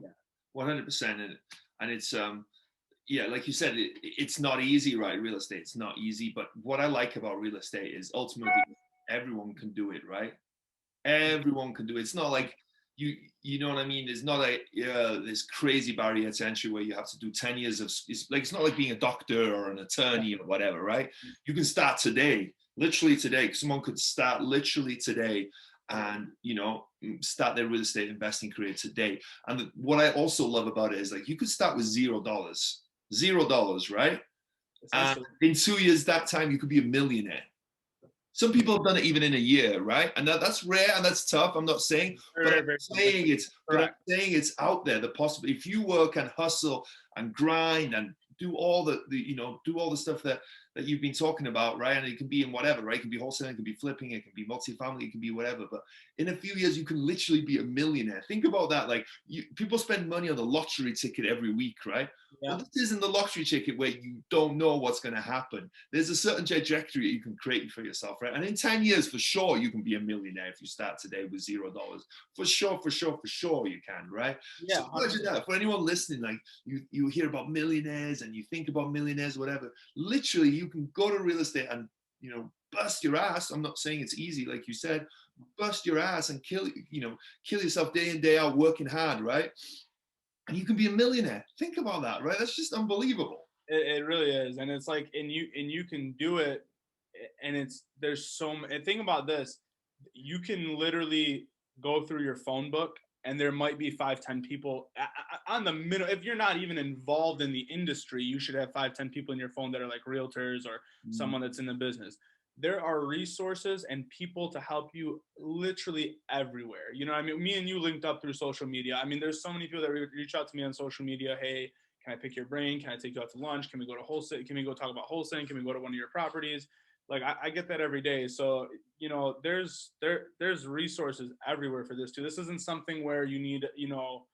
100%. And it's yeah, like you said, it's not easy, right? Real estate, it's not easy. But what I like about real estate is ultimately everyone can do it, right? Everyone can do it. It's not like you know what I mean? There's not this crazy barrier to entry where you have to do 10 years of, it's not like being a doctor or an attorney or whatever, right? You can start today, literally today. Someone could start literally today and, you know, start their real estate investing career today. And what I also love about it is like, you could start with $0, right? And in 2 years, that time, you could be a millionaire. Some people have done it even in a year, right? And that's rare and that's tough. I'm not saying, but I'm saying it's out there. The possibility, if you work and hustle and grind and do all the you know, do all the stuff that that you've been talking about, right? And it can be in whatever, right? It can be wholesaling, it can be flipping, it can be multifamily, it can be whatever. But in a few years, you can literally be a millionaire. Think about that. Like people spend money on the lottery ticket every week, right? Yeah. Well, this isn't the lottery ticket where you don't know what's going to happen. There's a certain trajectory you can create for yourself, right? And in 10 years, for sure, you can be a millionaire if you start today with $0. For sure, for sure, for sure you can, right? Yeah. So imagine that. For anyone listening, like you hear about millionaires and you think about millionaires, whatever, literally you can go to real estate and, you know, bust your ass. I'm not saying it's easy, like you said, bust your ass and kill yourself day in, day out, working hard, right? And you can be a millionaire. Think about that, right? That's just unbelievable. It really is. And it's like, and you can do it. And there's so many, and think about this, you can literally go through your phone book and there might be 5-10 people on the middle. If you're not even involved in the industry, you should have 5-10 people in your phone that are like realtors or someone that's in the business. There are resources and people to help you literally everywhere. You know what I mean? Me and you linked up through social media. I mean, there's so many people that reach out to me on social media. Hey, can I pick your brain? Can I take you out to lunch? Can we go to wholesale? Can we go talk about wholesaling? Can we go to one of your properties? Like I get that every day. So, you know, there's resources everywhere for this too. This isn't something where you need, you know,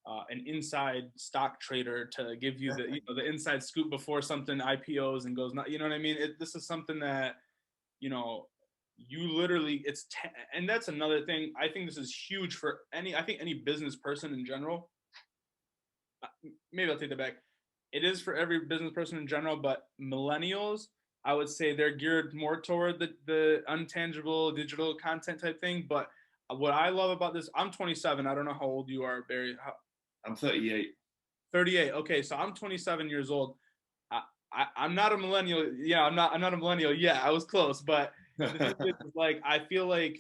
an inside stock trader to give you the, you know, the inside scoop before something IPOs and goes not, you know what I mean? This is something that, you know, you literally, and that's another thing. I think this is huge for any business person in general. Maybe I'll take that back. It is for every business person in general, but millennials, I would say they're geared more toward the intangible digital content type thing. But what I love about this, I'm 27. I don't know how old you are, Barry. I'm 38. 38. Okay, so I'm 27 years old. I'm not a millennial. Yeah, I'm not a millennial. Yeah, I was close, but the thing is, like, I feel like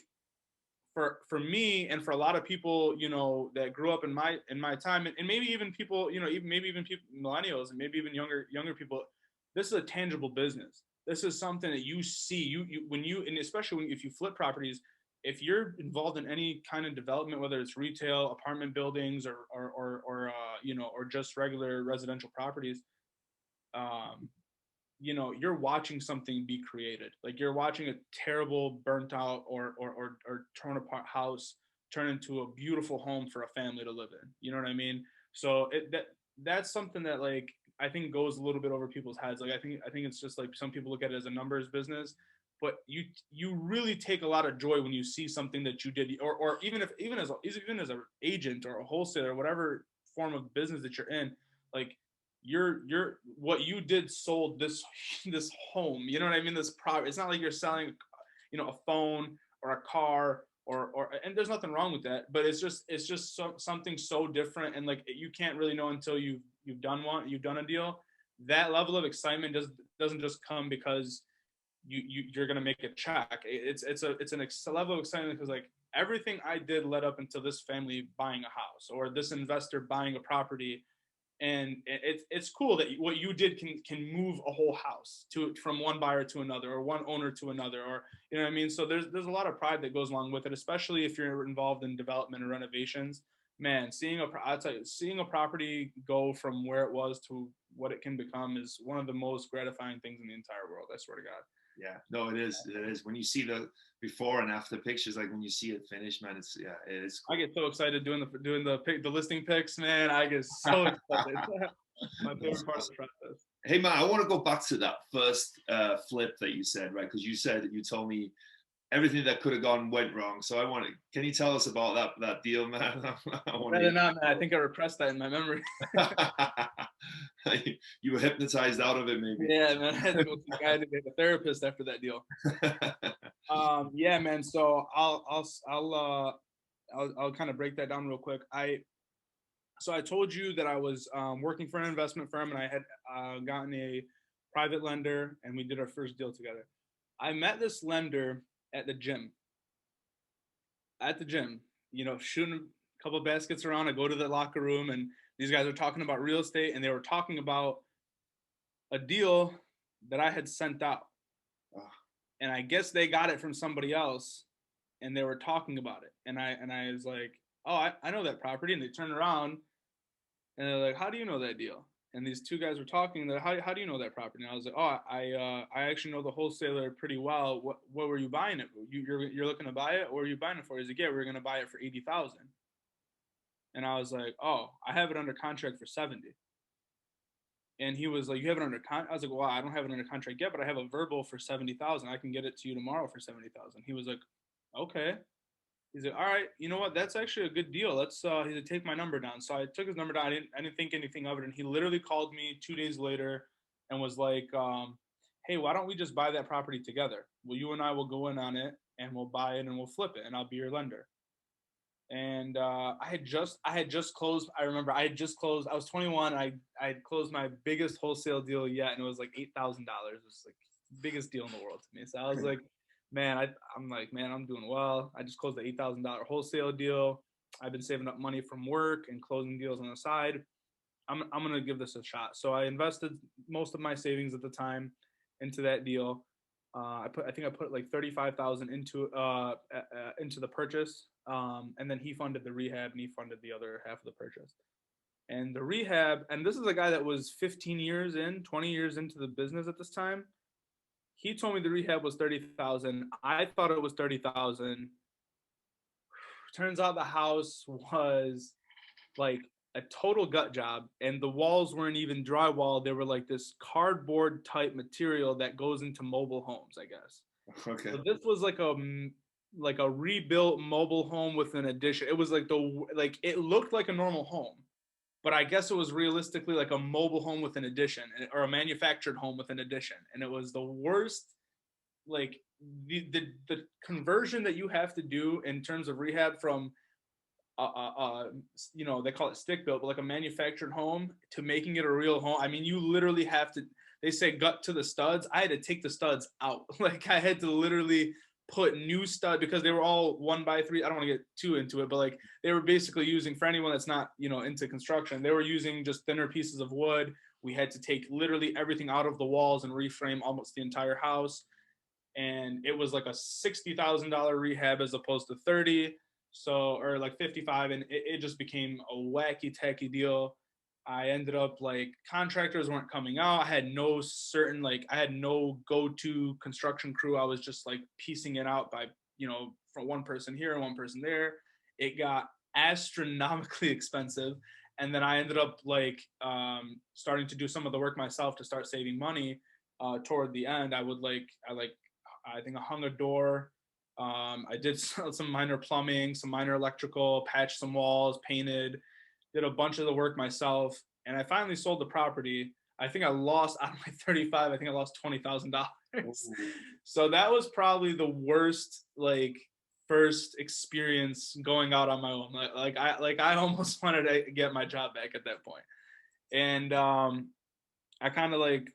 for me and for a lot of people, you know, that grew up in my time, and maybe even people, you know, maybe even people, millennials, and maybe even younger people, this is a tangible business. This is something that you see, you when you, and especially if you flip properties, if you're involved in any kind of development, whether it's retail, apartment buildings, or you know, or just regular residential properties, you know, you're watching something be created. Like you're watching a terrible burnt out or torn apart house turn into a beautiful home for a family to live in. You know what I mean? So that's something that, like, I think goes a little bit over people's heads. Like I think it's just like some people look at it as a numbers business, but you really take a lot of joy when you see something that you did, or even as an agent or a wholesaler, whatever form of business that you're in, like you're what you did sold this home. You know what I mean? This product. It's not like you're selling, you know, a phone or a car or and there's nothing wrong with that, but it's just something so different, and like you can't really know until you've done a deal. That level of excitement doesn't just come because you're gonna make a check. It's a level of excitement because, like, everything I did led up until this family buying a house or this investor buying a property. And it's cool that what you did can move a whole house from one buyer to another, or one owner to another, or, you know what I mean? So there's a lot of pride that goes along with it, especially if you're involved in development or renovations. Man, I'll tell you, seeing a property go from where it was to what it can become is one of the most gratifying things in the entire world. I swear to God. Yeah, no, it is. It is. When you see the before and after pictures, like when you see it finished, man, it is cool. I get so excited doing the listing pics, man. I get so excited. My favorite part of the process. Hey, man, I want to go back to that first flip that you said, right? Because you told me everything that could have gone went wrong. So can you tell us about that deal, man? Rather not, man. I think I repressed that in my memory. You were hypnotized out of it, maybe. Yeah, man. I had to get a therapist after that deal. Yeah, man. So I'll kind of break that down real quick. So I told you that I was working for an investment firm, and I had gotten a private lender, and we did our first deal together. I met this lender at the gym. You know, shooting a couple of baskets around. I go to the locker room, and these guys are talking about real estate, and they were talking about a deal that I had sent out. And I guess they got it from somebody else, and they were talking about it. And I was like, oh, I know that property. And they turned around, and they're like, how do you know that deal? and these two guys were talking. That how do you know that property? And I was like, oh, I actually know the wholesaler pretty well. What were you buying it? You're looking to buy it, or are you buying it for? He's like, yeah, we're gonna buy it for 80,000. And I was like, oh, I have it under contract for 70. And he was like, you have it under contract? I was like, well, I don't have it under contract yet, but I have a verbal for 70,000. I can get it to you tomorrow for 70,000. He was like, okay. He's like, all right, you know what? That's actually a good deal. Let's he said, take my number down. So I took his number down. I didn't think anything of it. And he literally called me 2 days later and was like, hey, why don't we just buy that property together? Well, you and I will go in on it and we'll buy it and we'll flip it and I'll be your lender. And I had just closed. I remember I had just closed. I was 21. I had closed my biggest wholesale deal yet, and it was like $8,000. It was like the biggest deal in the world to me. So I was like, man, I'm doing well. I just closed the $8,000 wholesale deal. I've been saving up money from work and closing deals on the side. I'm gonna give this a shot. So I invested most of my savings at the time into that deal. I think I put like 35,000 into the purchase, and then he funded the rehab and he funded the other half of the purchase. And the rehab, and this is a guy that was 20 years into the business at this time. He told me the rehab was 30,000. I thought it was 30,000. Turns out the house was like a total gut job, and the walls weren't even drywall. They were like this cardboard type material that goes into mobile homes, I guess. Okay. So this was like a rebuilt mobile home with an addition. It was like it looked like a normal home, but I guess it was realistically like a mobile home with an addition, or a manufactured home with an addition. And it was the worst. Like the conversion that you have to do in terms of rehab from they call it stick built, but like a manufactured home to making it a real home. I mean, you literally have to, they say gut to the studs. I had to take the studs out. Like I had to literally put new stud, because they were all 1x3. I don't want to get too into it, but like they were basically using, for anyone that's not, into construction, they were using just thinner pieces of wood. We had to take literally everything out of the walls and reframe almost the entire house. And it was like a $60,000 rehab as opposed to 30. So, or like 55, and it just became a wacky tacky deal. I ended up like contractors weren't coming out. I had no go-to construction crew. I was just like piecing it out by, from one person here and one person there. It got astronomically expensive. And then I ended up like starting to do some of the work myself to start saving money. Toward the end, I think I hung a door. I did some minor plumbing, some minor electrical, patched some walls, painted, did a bunch of the work myself. And I finally sold the property. I think I lost, out of my 35, I think I lost $20,000. So that was probably the worst, like, first experience going out on my own. I almost wanted to get my job back at that point. And I kind of like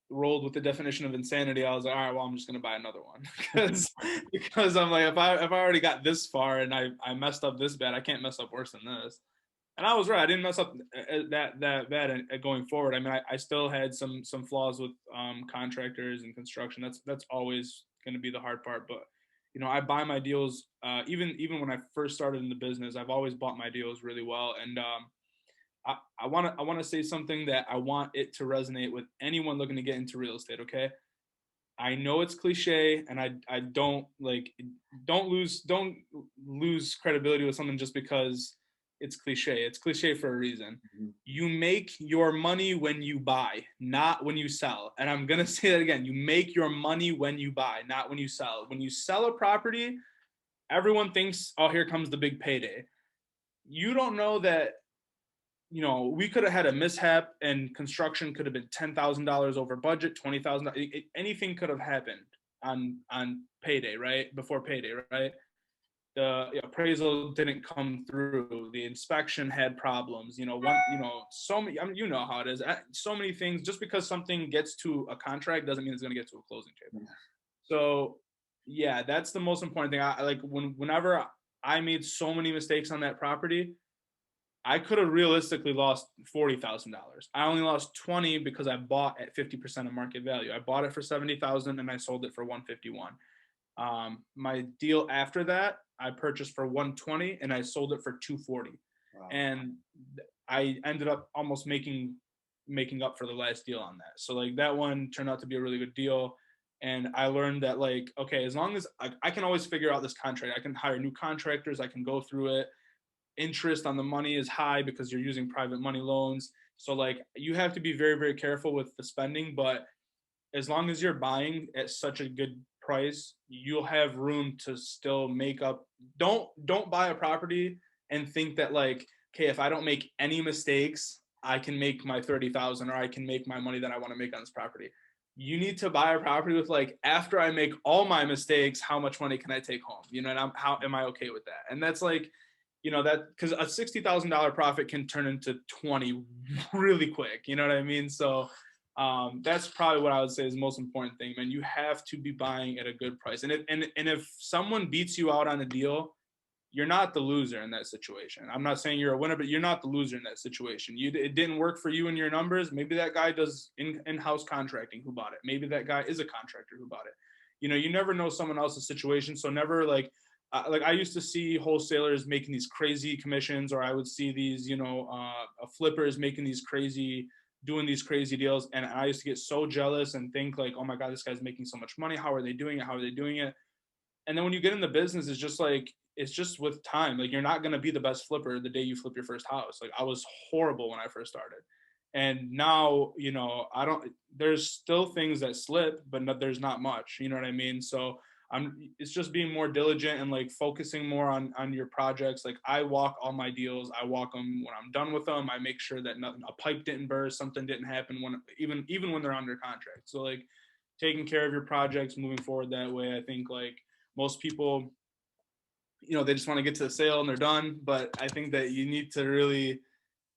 rolled with the definition of insanity. I was like, all right, well, I'm just gonna buy another one because I'm like, if I already got this far and I messed up this bad, I can't mess up worse than this. And I was right. I didn't mess up that bad going forward. I mean, I still had some flaws with contractors and construction. That's always going to be the hard part. But I buy my deals. Even when I first started in the business, I've always bought my deals really well. And I want to say something that I want it to resonate with anyone looking to get into real estate. Okay, I know it's cliche, and I don't lose credibility with something just because it's cliche. It's cliche for a reason. Mm-hmm. You make your money when you buy, not when you sell. And I'm gonna say that again. You make your money when you buy, not when you sell. When you sell a property, everyone thinks, oh, here comes the big payday. You don't know that. We could have had a mishap and construction could have been $10,000 over budget, $20,000. Anything could have happened on payday, right? Before payday, right? The appraisal didn't come through. The inspection had problems. So many. I mean, you know how it is. So many things. Just because something gets to a contract doesn't mean it's going to get to a closing table. Yeah. So, yeah, that's the most important thing. I like whenever I made so many mistakes on that property, I could have realistically lost $40,000. I only lost 20 because I bought at 50% of market value. I bought it for 70,000 and I sold it for 151. My deal after that, I purchased for 120 and I sold it for 240. Wow. And I ended up almost making up for the last deal on that. So like that one turned out to be a really good deal. And I learned that like, okay, as long as I can always figure out this contract, I can hire new contractors, I can go through it. Interest on the money is high because you're using private money loans. So like you have to be very, very careful with the spending, but as long as you're buying at such a good price, you'll have room to still make up. Don't buy a property and think that like, okay, if I don't make any mistakes, I can make my 30,000 or I can make my money that I want to make on this property. You need to buy a property with like, after I make all my mistakes, how much money can I take home? You know, and how am I okay with that? And that's like, you know, that because a $60,000 profit can turn into 20 really quick. You know what I mean? So that's probably what I would say is the most important thing, man. You have to be buying at a good price. And if someone beats you out on a deal, you're not the loser in that situation. I'm not saying you're a winner, but you're not the loser in that situation. It didn't work for you and your numbers. Maybe that guy does in-house contracting who bought it. Maybe that guy is a contractor who bought it. You know, you never know someone else's situation. So never like I used to see wholesalers making these crazy commissions, or I would see these, you know, flippers making these doing these crazy deals. And I used to get so jealous and think like, oh my God, this guy's making so much money. How are they doing it? How are they doing it? And then when you get in the business, it's just like, it's just with time. Like you're not going to be the best flipper the day you flip your first house. Like I was horrible when I first started. And now, you know, there's still things that slip, but there's not much, you know what I mean? So it's just being more diligent and like focusing more on your projects. Like I walk all my deals. I walk them when I'm done with them. I make sure that a pipe didn't burst, something didn't happen even when they're under contract. So like taking care of your projects, moving forward that way. I think like most people, you know, they just want to get to the sale and they're done. But I think that you need to really,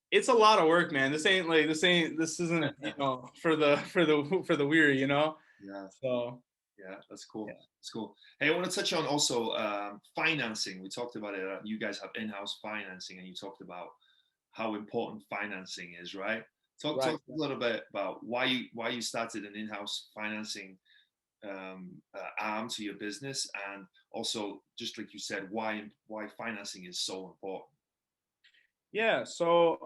it's a lot of work, man. This isn't, you know, for the weary, you know? Yeah. So Yeah, that's cool. Yeah. That's cool. Hey, I want to touch on also financing. We talked about it. You guys have in-house financing, and you talked about how important financing is, right? Talk a little bit about why you started an in-house financing arm to your business, and also just like you said, why financing is so important. Yeah, so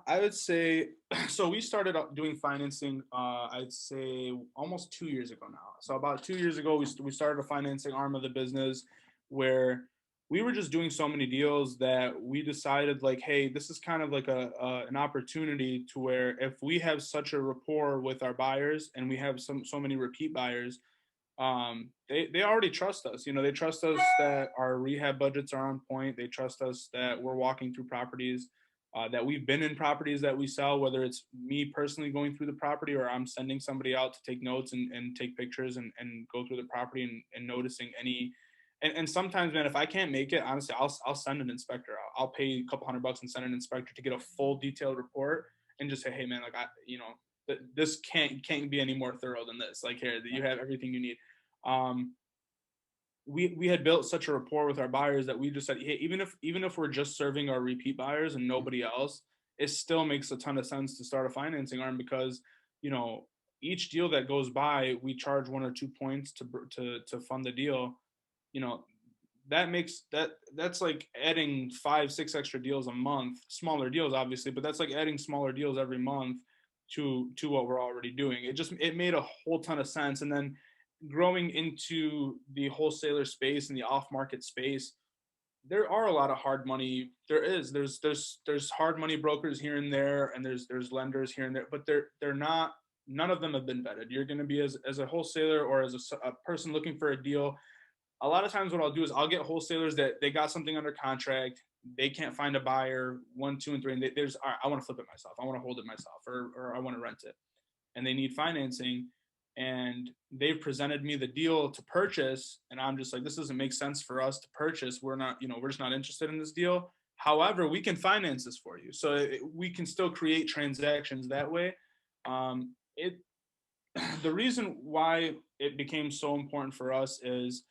I would say, so we started doing financing, I'd say almost 2 years ago now. So about 2 years ago, we started a financing arm of the business where we were just doing so many deals that we decided like, hey, this is kind of like an opportunity to where if we have such a rapport with our buyers and we have so many repeat buyers, they already trust us. You know, they trust us that our rehab budgets are on point. They trust us that we're walking through properties, that we've been in properties that we sell, whether it's me personally going through the property or I'm sending somebody out to take notes and take pictures and go through the property and noticing any. And sometimes, man, if I can't make it, honestly, I'll send an inspector out. I'll pay a couple $100 and send an inspector to get a full detailed report and just say, hey, man, like this can't be any more thorough than this. Like here, you have everything you need. We had built such a rapport with our buyers that we just said, hey, even if we're just serving our repeat buyers and nobody else, it still makes a ton of sense to start a financing arm because, you know, each deal that goes by, we charge 1 or 2 points to fund the deal. You know, that's like adding 5-6 extra deals a month, smaller deals obviously, but that's like adding smaller deals every month to what we're already doing. It made a whole ton of sense. And then growing into the wholesaler space and the off-market space, there are a lot of hard money. There's hard money brokers here and there, and there's lenders here and there, but they're not. None of them have been vetted. You're going to be as a wholesaler or as a person looking for a deal. A lot of times what I'll do is I'll get wholesalers that they got something under contract. They can't find a buyer, 1, 2, and 3. And all right, I want to flip it myself. I want to hold it myself, or I want to rent it. And they need financing. And they've presented me the deal to purchase. And I'm just like, this doesn't make sense for us to purchase. We're just not interested in this deal. However, we can finance this for you. So we can still create transactions that way. The reason why it became so important for us is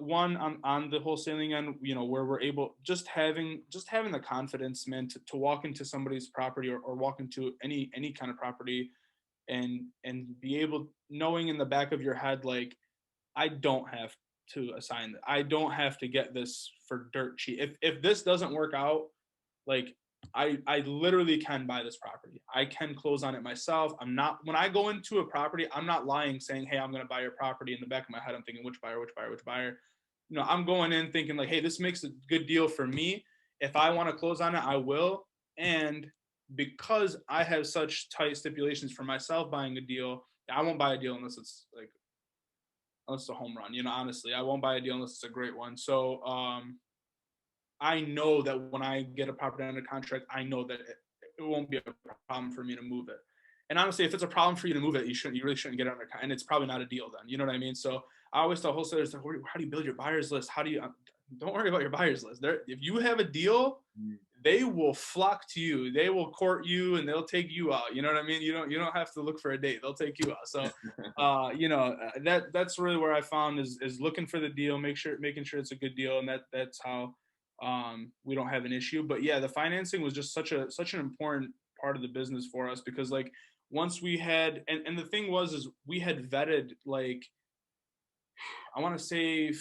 one on the wholesaling end, you know, where we're able just having the confidence, man, to walk into somebody's property or walk into any kind of property and be able, knowing in the back of your head, like, I don't have to assign that. I don't have to get this for dirt cheap. If this doesn't work out, like I literally can buy this property. I can close on it myself. I'm not, when I go into a property, I'm not lying saying, hey, I'm going to buy your property. In the back of my head, I'm thinking which buyer. You know, I'm going in thinking like, hey, this makes a good deal for me. If I want to close on it, I will. And because I have such tight stipulations for myself buying a deal, I won't buy a deal unless it's a home run. You know, honestly, I won't buy a deal unless it's a great one. So I know that when I get a property under contract, I know that it won't be a problem for me to move it. And honestly, if it's a problem for you to move it, you really shouldn't get it under contract. And it's probably not a deal then. You know what I mean? So I always tell wholesalers, how do you build your buyers list? Don't worry about your buyers list. If you have a deal, they will flock to you. They will court you and they'll take you out. You know what I mean? You don't have to look for a date. They'll take you out. So, that's really where I found is looking for the deal, making sure it's a good deal. And that's how we don't have an issue. But yeah, the financing was just such an important part of the business for us, because like once we had, and the thing is we had vetted like, I want to say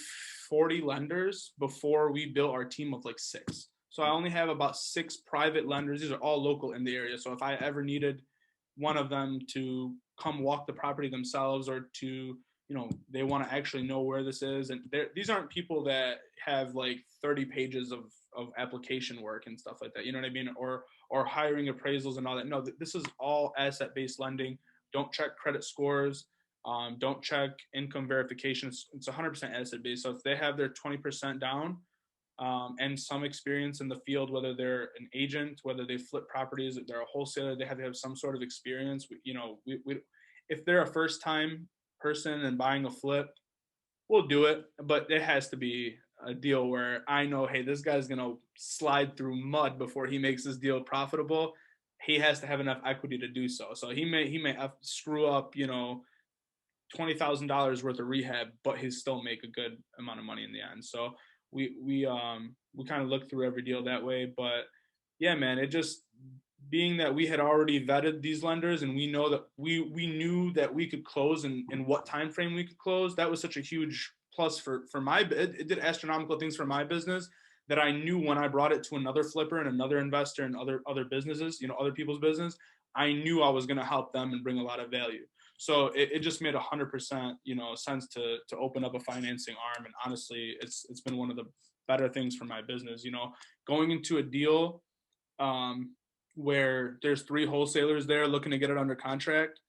40 lenders before we built our team of like 6. So I only have about 6 private lenders. These are all local in the area. So if I ever needed one of them to come walk the property themselves, or to, they want to actually know where this is. And these aren't people that have like 30 pages of application work and stuff like that. You know what I mean? Or hiring appraisals and all that. No, this is all asset-based lending. Don't check credit scores. Don't check income verification. It's 100% asset-based. So if they have their 20% down, and some experience in the field, whether they're an agent, whether they flip properties, if they're a wholesaler, they have to have some sort of experience. If they're a first-time person and buying a flip, we'll do it, but it has to be a deal where I know, hey, this guy's gonna slide through mud before he makes this deal profitable. He has to have enough equity to do so. So he may screw up, $20,000 worth of rehab, but he still make a good amount of money in the end. So we kind of look through every deal that way. But yeah, man, it just being that we had already vetted these lenders and we know that we knew that we could close and in what time frame we could close, that was such a huge plus for my, it did astronomical things for my business, that I knew when I brought it to another flipper and another investor and other businesses, other people's business, I knew I was going to help them and bring a lot of value. So it just made 100%, sense to open up a financing arm. And honestly, it's been one of the better things for my business, going into a deal where there's 3 wholesalers there looking to get it under contract,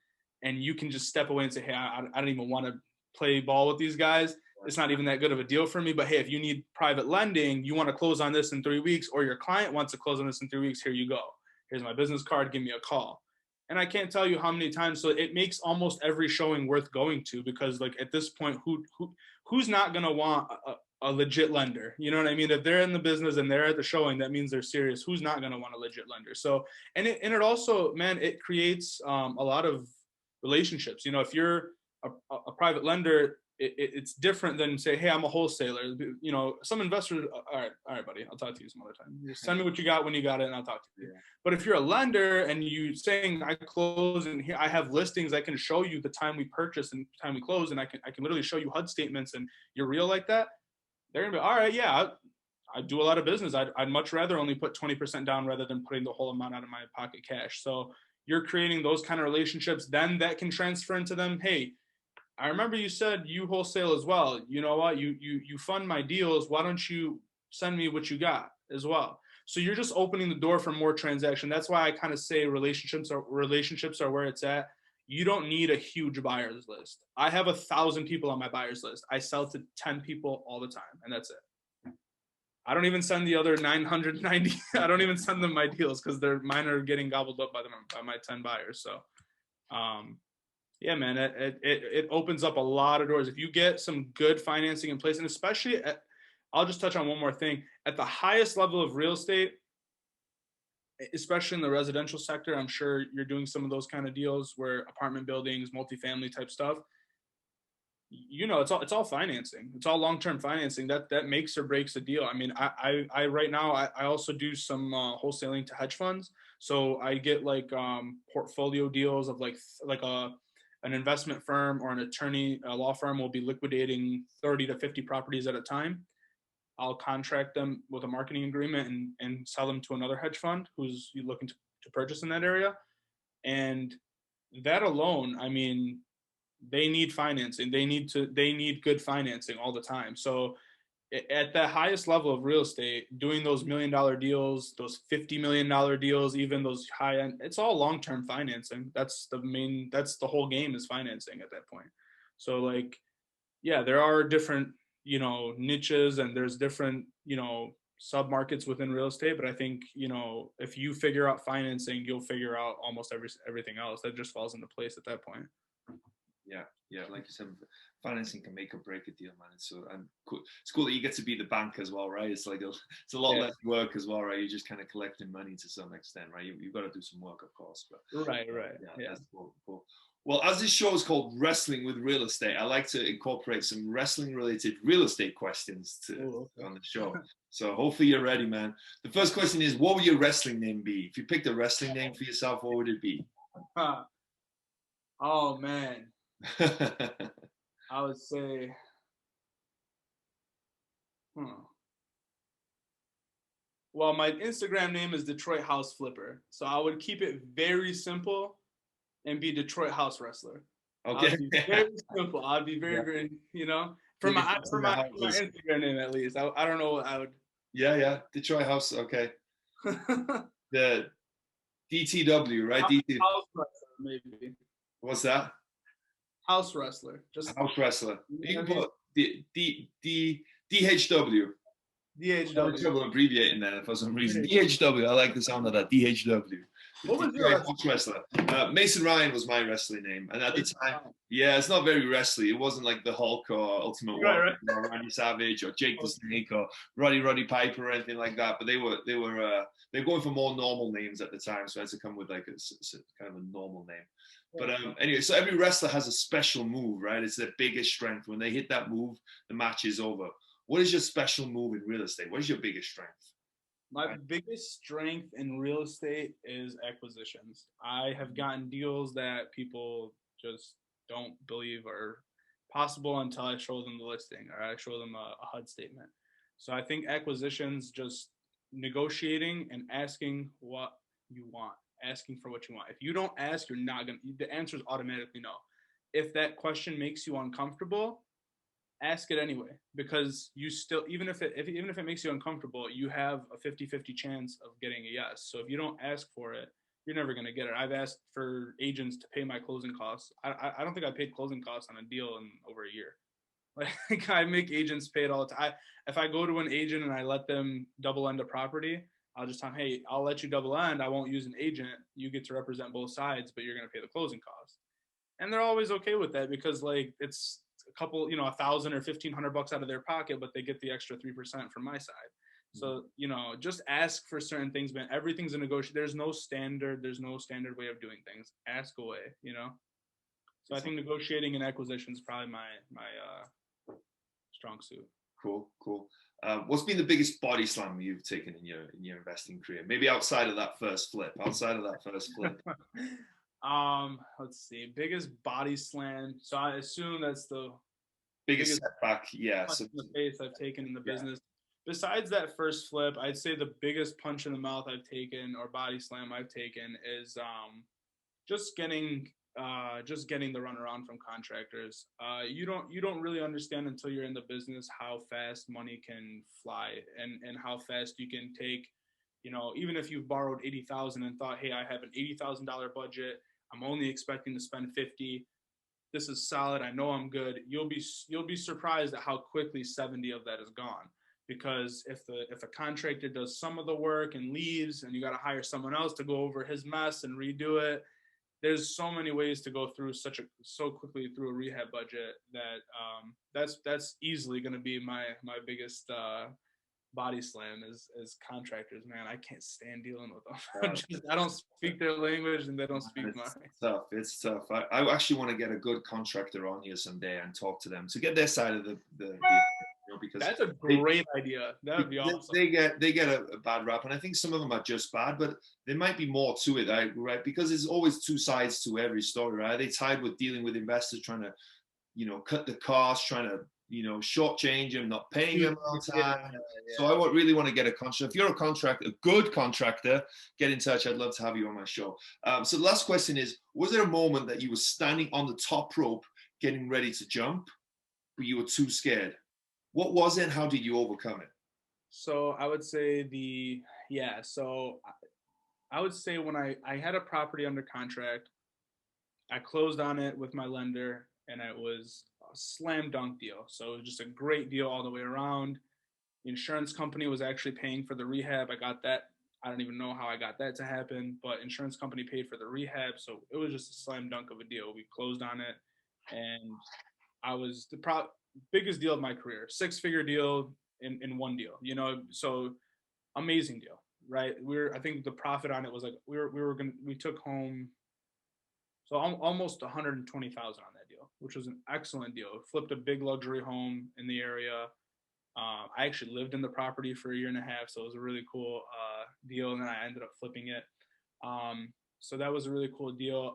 and you can just step away and say, hey, I don't even want to play ball with these guys. It's not even that good of a deal for me. But hey, if you need private lending, you want to close on this in 3 weeks, or your client wants to close on this in 3 weeks, here you go. Here's my business card. Give me a call. And I can't tell you how many times. So it makes almost every showing worth going to, because like at this point, who's not going to want a legit lender? You know what I mean? If they're in the business and they're at the showing, that means they're serious. Who's not going to want a legit lender? So, and it also, man, it creates a lot of relationships. If you're a private lender, it's different than say, hey, I'm a wholesaler. Some investors, all right, buddy, I'll talk to you some other time. Just send me what you got when you got it, and I'll talk to you. Yeah. But if you're a lender and you saying I close and here I have listings, I can show you the time we purchase and the time we close, and I can literally show you HUD statements, and you're real like that, they're gonna be all right. Yeah, I do a lot of business. I'd much rather only put 20% down rather than putting the whole amount out of my pocket cash. So you're creating those kind of relationships. Then that can transfer into them. Hey, I remember you said you wholesale as well. You know what? You fund my deals. Why don't you send me what you got as well? So you're just opening the door for more transaction. That's why I kind of say relationships are where it's at. You don't need a huge buyers list. I have 1,000 people on my buyers list. I sell to 10 people all the time, and that's it. I don't even send the other 990. I don't even send them my deals, because mine are getting gobbled up by my 10 buyers. So, yeah, man, it opens up a lot of doors. If you get some good financing in place, and especially I'll just touch on one more thing. At the highest level of real estate, especially in the residential sector, I'm sure you're doing some of those kind of deals where apartment buildings, multifamily type stuff, it's all financing. It's all long-term financing that makes or breaks a deal. I mean, I right now, I also do some wholesaling to hedge funds. So I get like portfolio deals of like an investment firm or an attorney, a law firm will be liquidating 30 to 50 properties at a time. I'll contract them with a marketing agreement and sell them to another hedge fund who's looking to purchase in that area. And that alone, I mean, they need financing. They need good financing all the time. So at the highest level of real estate, doing those $1 million deals, those $50 million deals, even those high end, it's all long-term financing. That's the whole game, is financing at that point. So like, yeah, there are different, niches, and there's different, sub-markets within real estate. But I think, if you figure out financing, you'll figure out almost everything else. That just falls into place at that point. Yeah, like you said, financing can make or break a deal, man. So cool. It's cool that you get to be the bank as well, right? It's like it's a lot less work as well, right? You're just kind of collecting money to some extent, right? You've got to do some work, of course, but right. Yeah. That's cool. Well, as this show is called Wrestling with Real Estate, I like to incorporate some wrestling-related real estate questions on the show. So hopefully you're ready, man. The first question is, what would your wrestling name be? If you picked a wrestling name for yourself, what would it be? Oh man. I would say, well, my Instagram name is Detroit House Flipper, so I would keep it very simple and be Detroit House Wrestler. Okay. I'd be very simple. I'd be very, for my Instagram name at least. I don't know what I would. Yeah, Detroit House. Okay. The DTW, right? House Wrestler, maybe. What's that? House Wrestler. Just House Wrestler. You can put DHW. DHW. I'm trouble abbreviating that for some reason. DHW. I like the sound of that. DHW. What was your wrestler? Mason Ryan was my wrestling name, and at the time, it's not very wrestly. It wasn't like the Hulk or Ultimate Warrior, or Randy Savage or Jake the Snake or Roddy Piper or anything like that. But they were going for more normal names at the time, so I had to come with like a kind of a normal name. But anyway, so every wrestler has a special move, right? It's their biggest strength. When they hit that move, the match is over. What is your special move in real estate? What is your biggest strength? My biggest strength in real estate is acquisitions. I have gotten deals that people just don't believe are possible until I show them the listing or I show them a HUD statement. So I think acquisitions, just negotiating and asking what you want, asking for what you want. If you don't ask, you're not going to, the answer is automatically no. If that question makes you uncomfortable, ask it anyway, because you still, even if it makes you uncomfortable, you have a 50-50 chance of getting a yes. So if you don't ask for it, you're never going to get it. I've asked for agents to pay my closing costs. I don't think I paid closing costs on a deal in over a year. Like, I make agents pay it all the time. If I go to an agent and I let them double end a property, I'll just tell them, hey, I'll let you double end. I won't use an agent. You get to represent both sides, but you're going to pay the closing costs. And they're always okay with that, because like it's a couple, $1,000 or $1,500 out of their pocket, but they get the extra 3% from my side. So, just ask for certain things, man. Everything's a negotiation. There's no standard way of doing things. Ask away, So I think negotiating and acquisition is probably my strong suit. Cool. What's been the biggest body slam you've taken in your investing career? Maybe outside of that first flip. Let's see. Biggest body slam. So I assume that's the biggest setback. Yeah. Punch in the face I've taken in the business. Besides that first flip, I'd say the biggest punch in the mouth I've taken, or body slam I've taken, is just getting the runaround from contractors. You don't really understand until you're in the business how fast money can fly, and how fast you can take. Even if you've borrowed $80,000 and thought, hey, I have an $80,000 budget, I'm only expecting to spend $50,000. This is solid. I know I'm good. You'll be surprised at how quickly 70 of that is gone. Because if a contractor does some of the work and leaves, and you got to hire someone else to go over his mess and redo it, there's so many ways to go through so quickly through a rehab budget that that's easily going to be my biggest body slam is contractors, man. I can't stand dealing with them. I don't speak their language, and they don't speak mine. It's tough. I actually want to get a good contractor on here someday and talk to them to get their side of the because that's a great idea. That would be awesome. They get a bad rap, and I think some of them are just bad, but there might be more to it, right? Because there's always two sides to every story, right? Are they tied with dealing with investors, trying to, cut the costs, trying to shortchange them, not paying them on time. Yeah. So I really want to get a contract. If you're a good contractor, get in touch. I'd love to have you on my show. So the last question is, was there a moment that you were standing on the top rope, getting ready to jump, but you were too scared? What was it? How did you overcome it? So I would say I would say when I had a property under contract, I closed on it with my lender, and it was a slam dunk deal. So it was just a great deal all the way around. The insurance company was actually paying for the rehab. I got that. I don't even know how I got that to happen, but insurance company paid for the rehab. So it was just a slam dunk of a deal. We closed on it, and I was the biggest deal of my career, 6-figure deal in one deal, so amazing deal, right? I think the profit on it was like, we took home, so almost 120,000 on that deal, which was an excellent deal. Flipped a big luxury home in the area. I actually lived in the property for a year and a half, so it was a really cool deal, and then I ended up flipping it. So that was a really cool deal.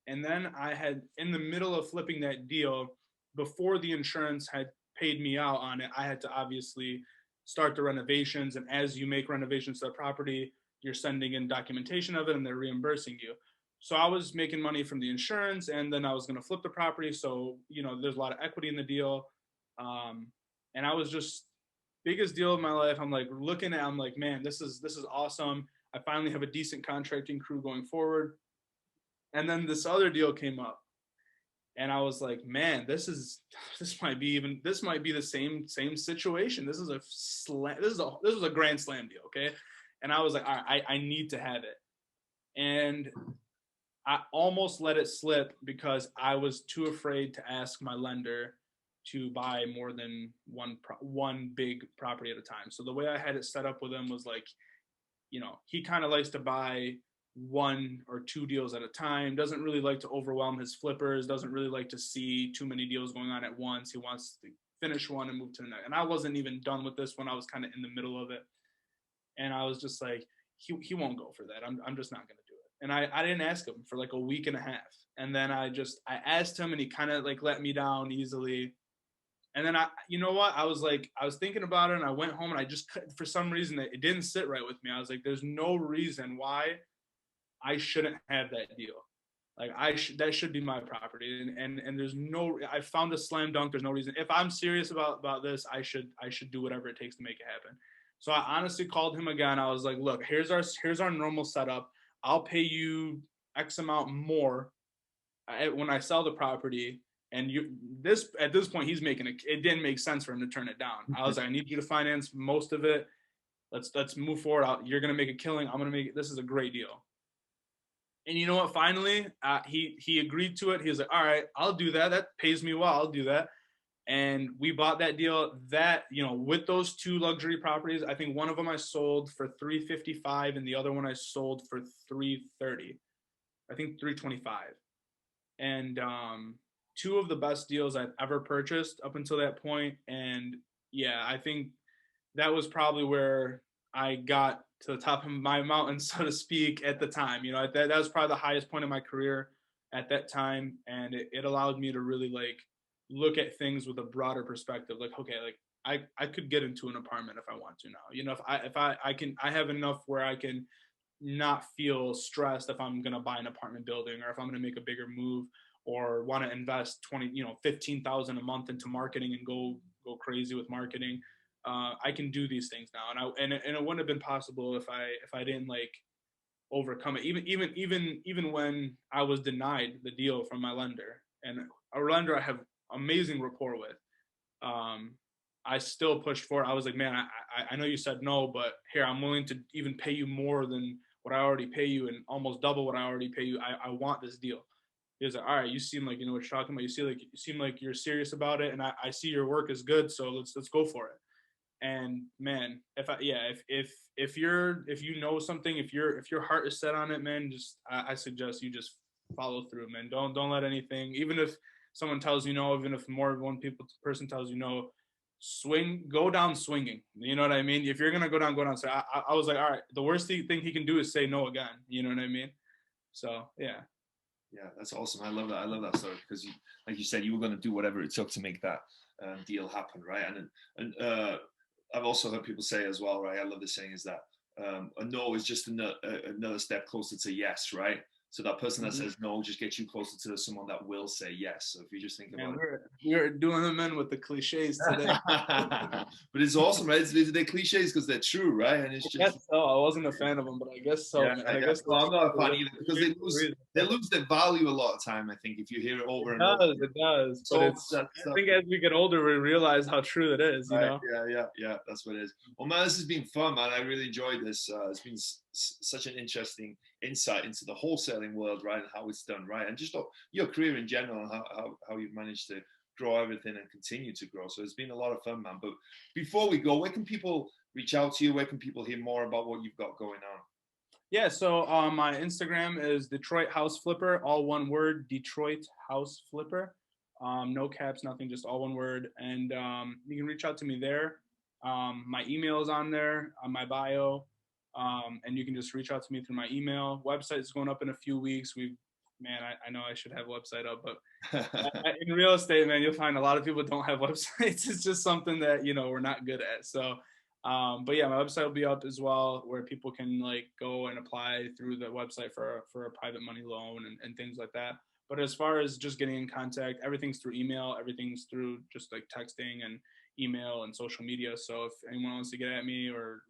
And then I had, in the middle of flipping that deal, before the insurance had paid me out on it, I had to obviously start the renovations. And as you make renovations to the property, you're sending in documentation of it, and they're reimbursing you. So I was making money from the insurance, and then I was going to flip the property. So, there's a lot of equity in the deal. And I was just, biggest deal of my life. I'm like I'm like, man, this is awesome. I finally have a decent contracting crew going forward. And then this other deal came up, and I was like, man, this might be the same situation. This is a grand slam deal. Okay. And I was like, all right, I need to have it. And I almost let it slip because I was too afraid to ask my lender to buy more than one big property at a time. So the way I had it set up with him was like, he kind of likes to buy 1 or 2 deals at a time, doesn't really like to overwhelm his flippers, doesn't really like to see too many deals going on at once. He wants to finish one and move to the next. And I wasn't even done with this one. I was kind of in the middle of it. And I was just like, he won't go for that. I'm just not going to do it. And I didn't ask him for like a week and a half. And then I asked him, and he kind of like let me down easily. And then I was thinking about it, and I went home, and I just, for some reason, it didn't sit right with me. I was like, there's no reason why I shouldn't have that deal. Like that should be my property. And there's I found a slam dunk. There's no reason. If I'm serious about this, I should do whatever it takes to make it happen. So I honestly called him again. I was like, look, here's our normal setup. I'll pay you X amount more when I sell the property. And at this point, he's making it didn't make sense for him to turn it down. I was like, I need you to finance most of it. Let's move forward. You're going to make a killing. I'm going to make it. This is a great deal. And you know what? Finally, he agreed to it. He was like, all right, I'll do that. That pays me well. I'll do that. And we bought that deal. That, with those 2 luxury properties, I think one of them I sold for $355, and the other one I sold for $330. I think $325. And 2 of the best deals I've ever purchased up until that point. And yeah, I think that was probably where I got to the top of my mountain, so to speak, at the time. That was probably the highest point of my career at that time. And it allowed me to really like look at things with a broader perspective. Like, okay, like I could get into an apartment if I want to now. If I have enough where I can not feel stressed if I'm going to buy an apartment building, or if I'm going to make a bigger move, or want to invest 15,000 a month into marketing and go crazy with marketing. I can do these things now, and it wouldn't have been possible if I didn't like overcome it. Even when I was denied the deal from my lender, and a lender I have amazing rapport with, I still pushed for it. I was like, man, I know you said no, but here, I'm willing to even pay you more than what I already pay you, and almost double what I already pay you. I want this deal. He was like, all right, you seem like you know what you're talking about. You seem like you're serious about it, and I see your work is good, so let's go for it. And man, if you know something, if your heart is set on it, man, I suggest you just follow through, man. Don't let anything, even if someone tells you no, even if more than one person tells you no, go down swinging. You know what I mean? If you're gonna go down. So I was like, all right, the worst thing he can do is say no again. You know what I mean? So yeah. Yeah, that's awesome. I love that story, because like you said, you were going to do whatever it took to make that deal happen, right? And I've also heard people say as well, right? I love this saying is that a no is just another step closer to yes, right? So that person that says no just gets you closer to someone that will say yes. So if you just think about it. We're doing them in with the cliches today. But it's awesome, right? They're cliches because they're true, right? And it's just. So I wasn't a fan of them, but I guess so. Yeah, Man. I yeah. guess Well, I'm not a fan either because they lose their value a lot of time. I think if you hear it over and over. It does. But I think as we get older, we realize how true it is. Right, you know. Yeah. That's what it is. Well, man, this has been fun, man. I really enjoyed this. It's been such an interesting insight into the wholesaling world, right, and how it's done, right, and just your career in general, and how you've managed to grow everything and continue to grow. So it's been a lot of fun, man. But before we go, where can people reach out to you? Where can people hear more about what you've got going on? Yeah, so my Instagram is Detroit House Flipper, all one word, Detroit House Flipper. No caps, nothing, just all one word. And you can reach out to me there. My email is on there, on my bio. And you can just reach out to me through my email. Website is going up in a few weeks. I know I should have a website up, but in real estate, man, you'll find a lot of people don't have websites. It's just something that, we're not good at. So, but yeah, my website will be up as well, where people can go and apply through the website for a private money loan and things like that. But as far as just getting in contact, everything's through email, everything's through just texting and email and social media. So if anyone wants to get at me or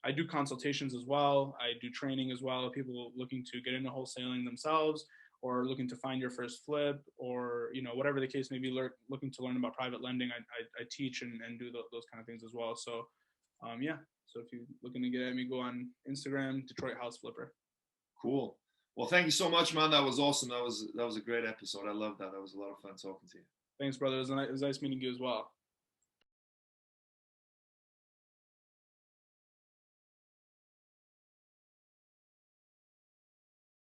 I do consultations as well. I do training as well. People looking to get into wholesaling themselves or looking to find your first flip or, whatever the case may be, looking to learn about private lending. I teach and do those kind of things as well. So, yeah. So if you're looking to get at me, go on Instagram, Detroit House Flipper. Cool. Well, thank you so much, man. That was awesome. That was a great episode. I love that. That was a lot of fun talking to you. Thanks, brother. It was nice meeting you as well.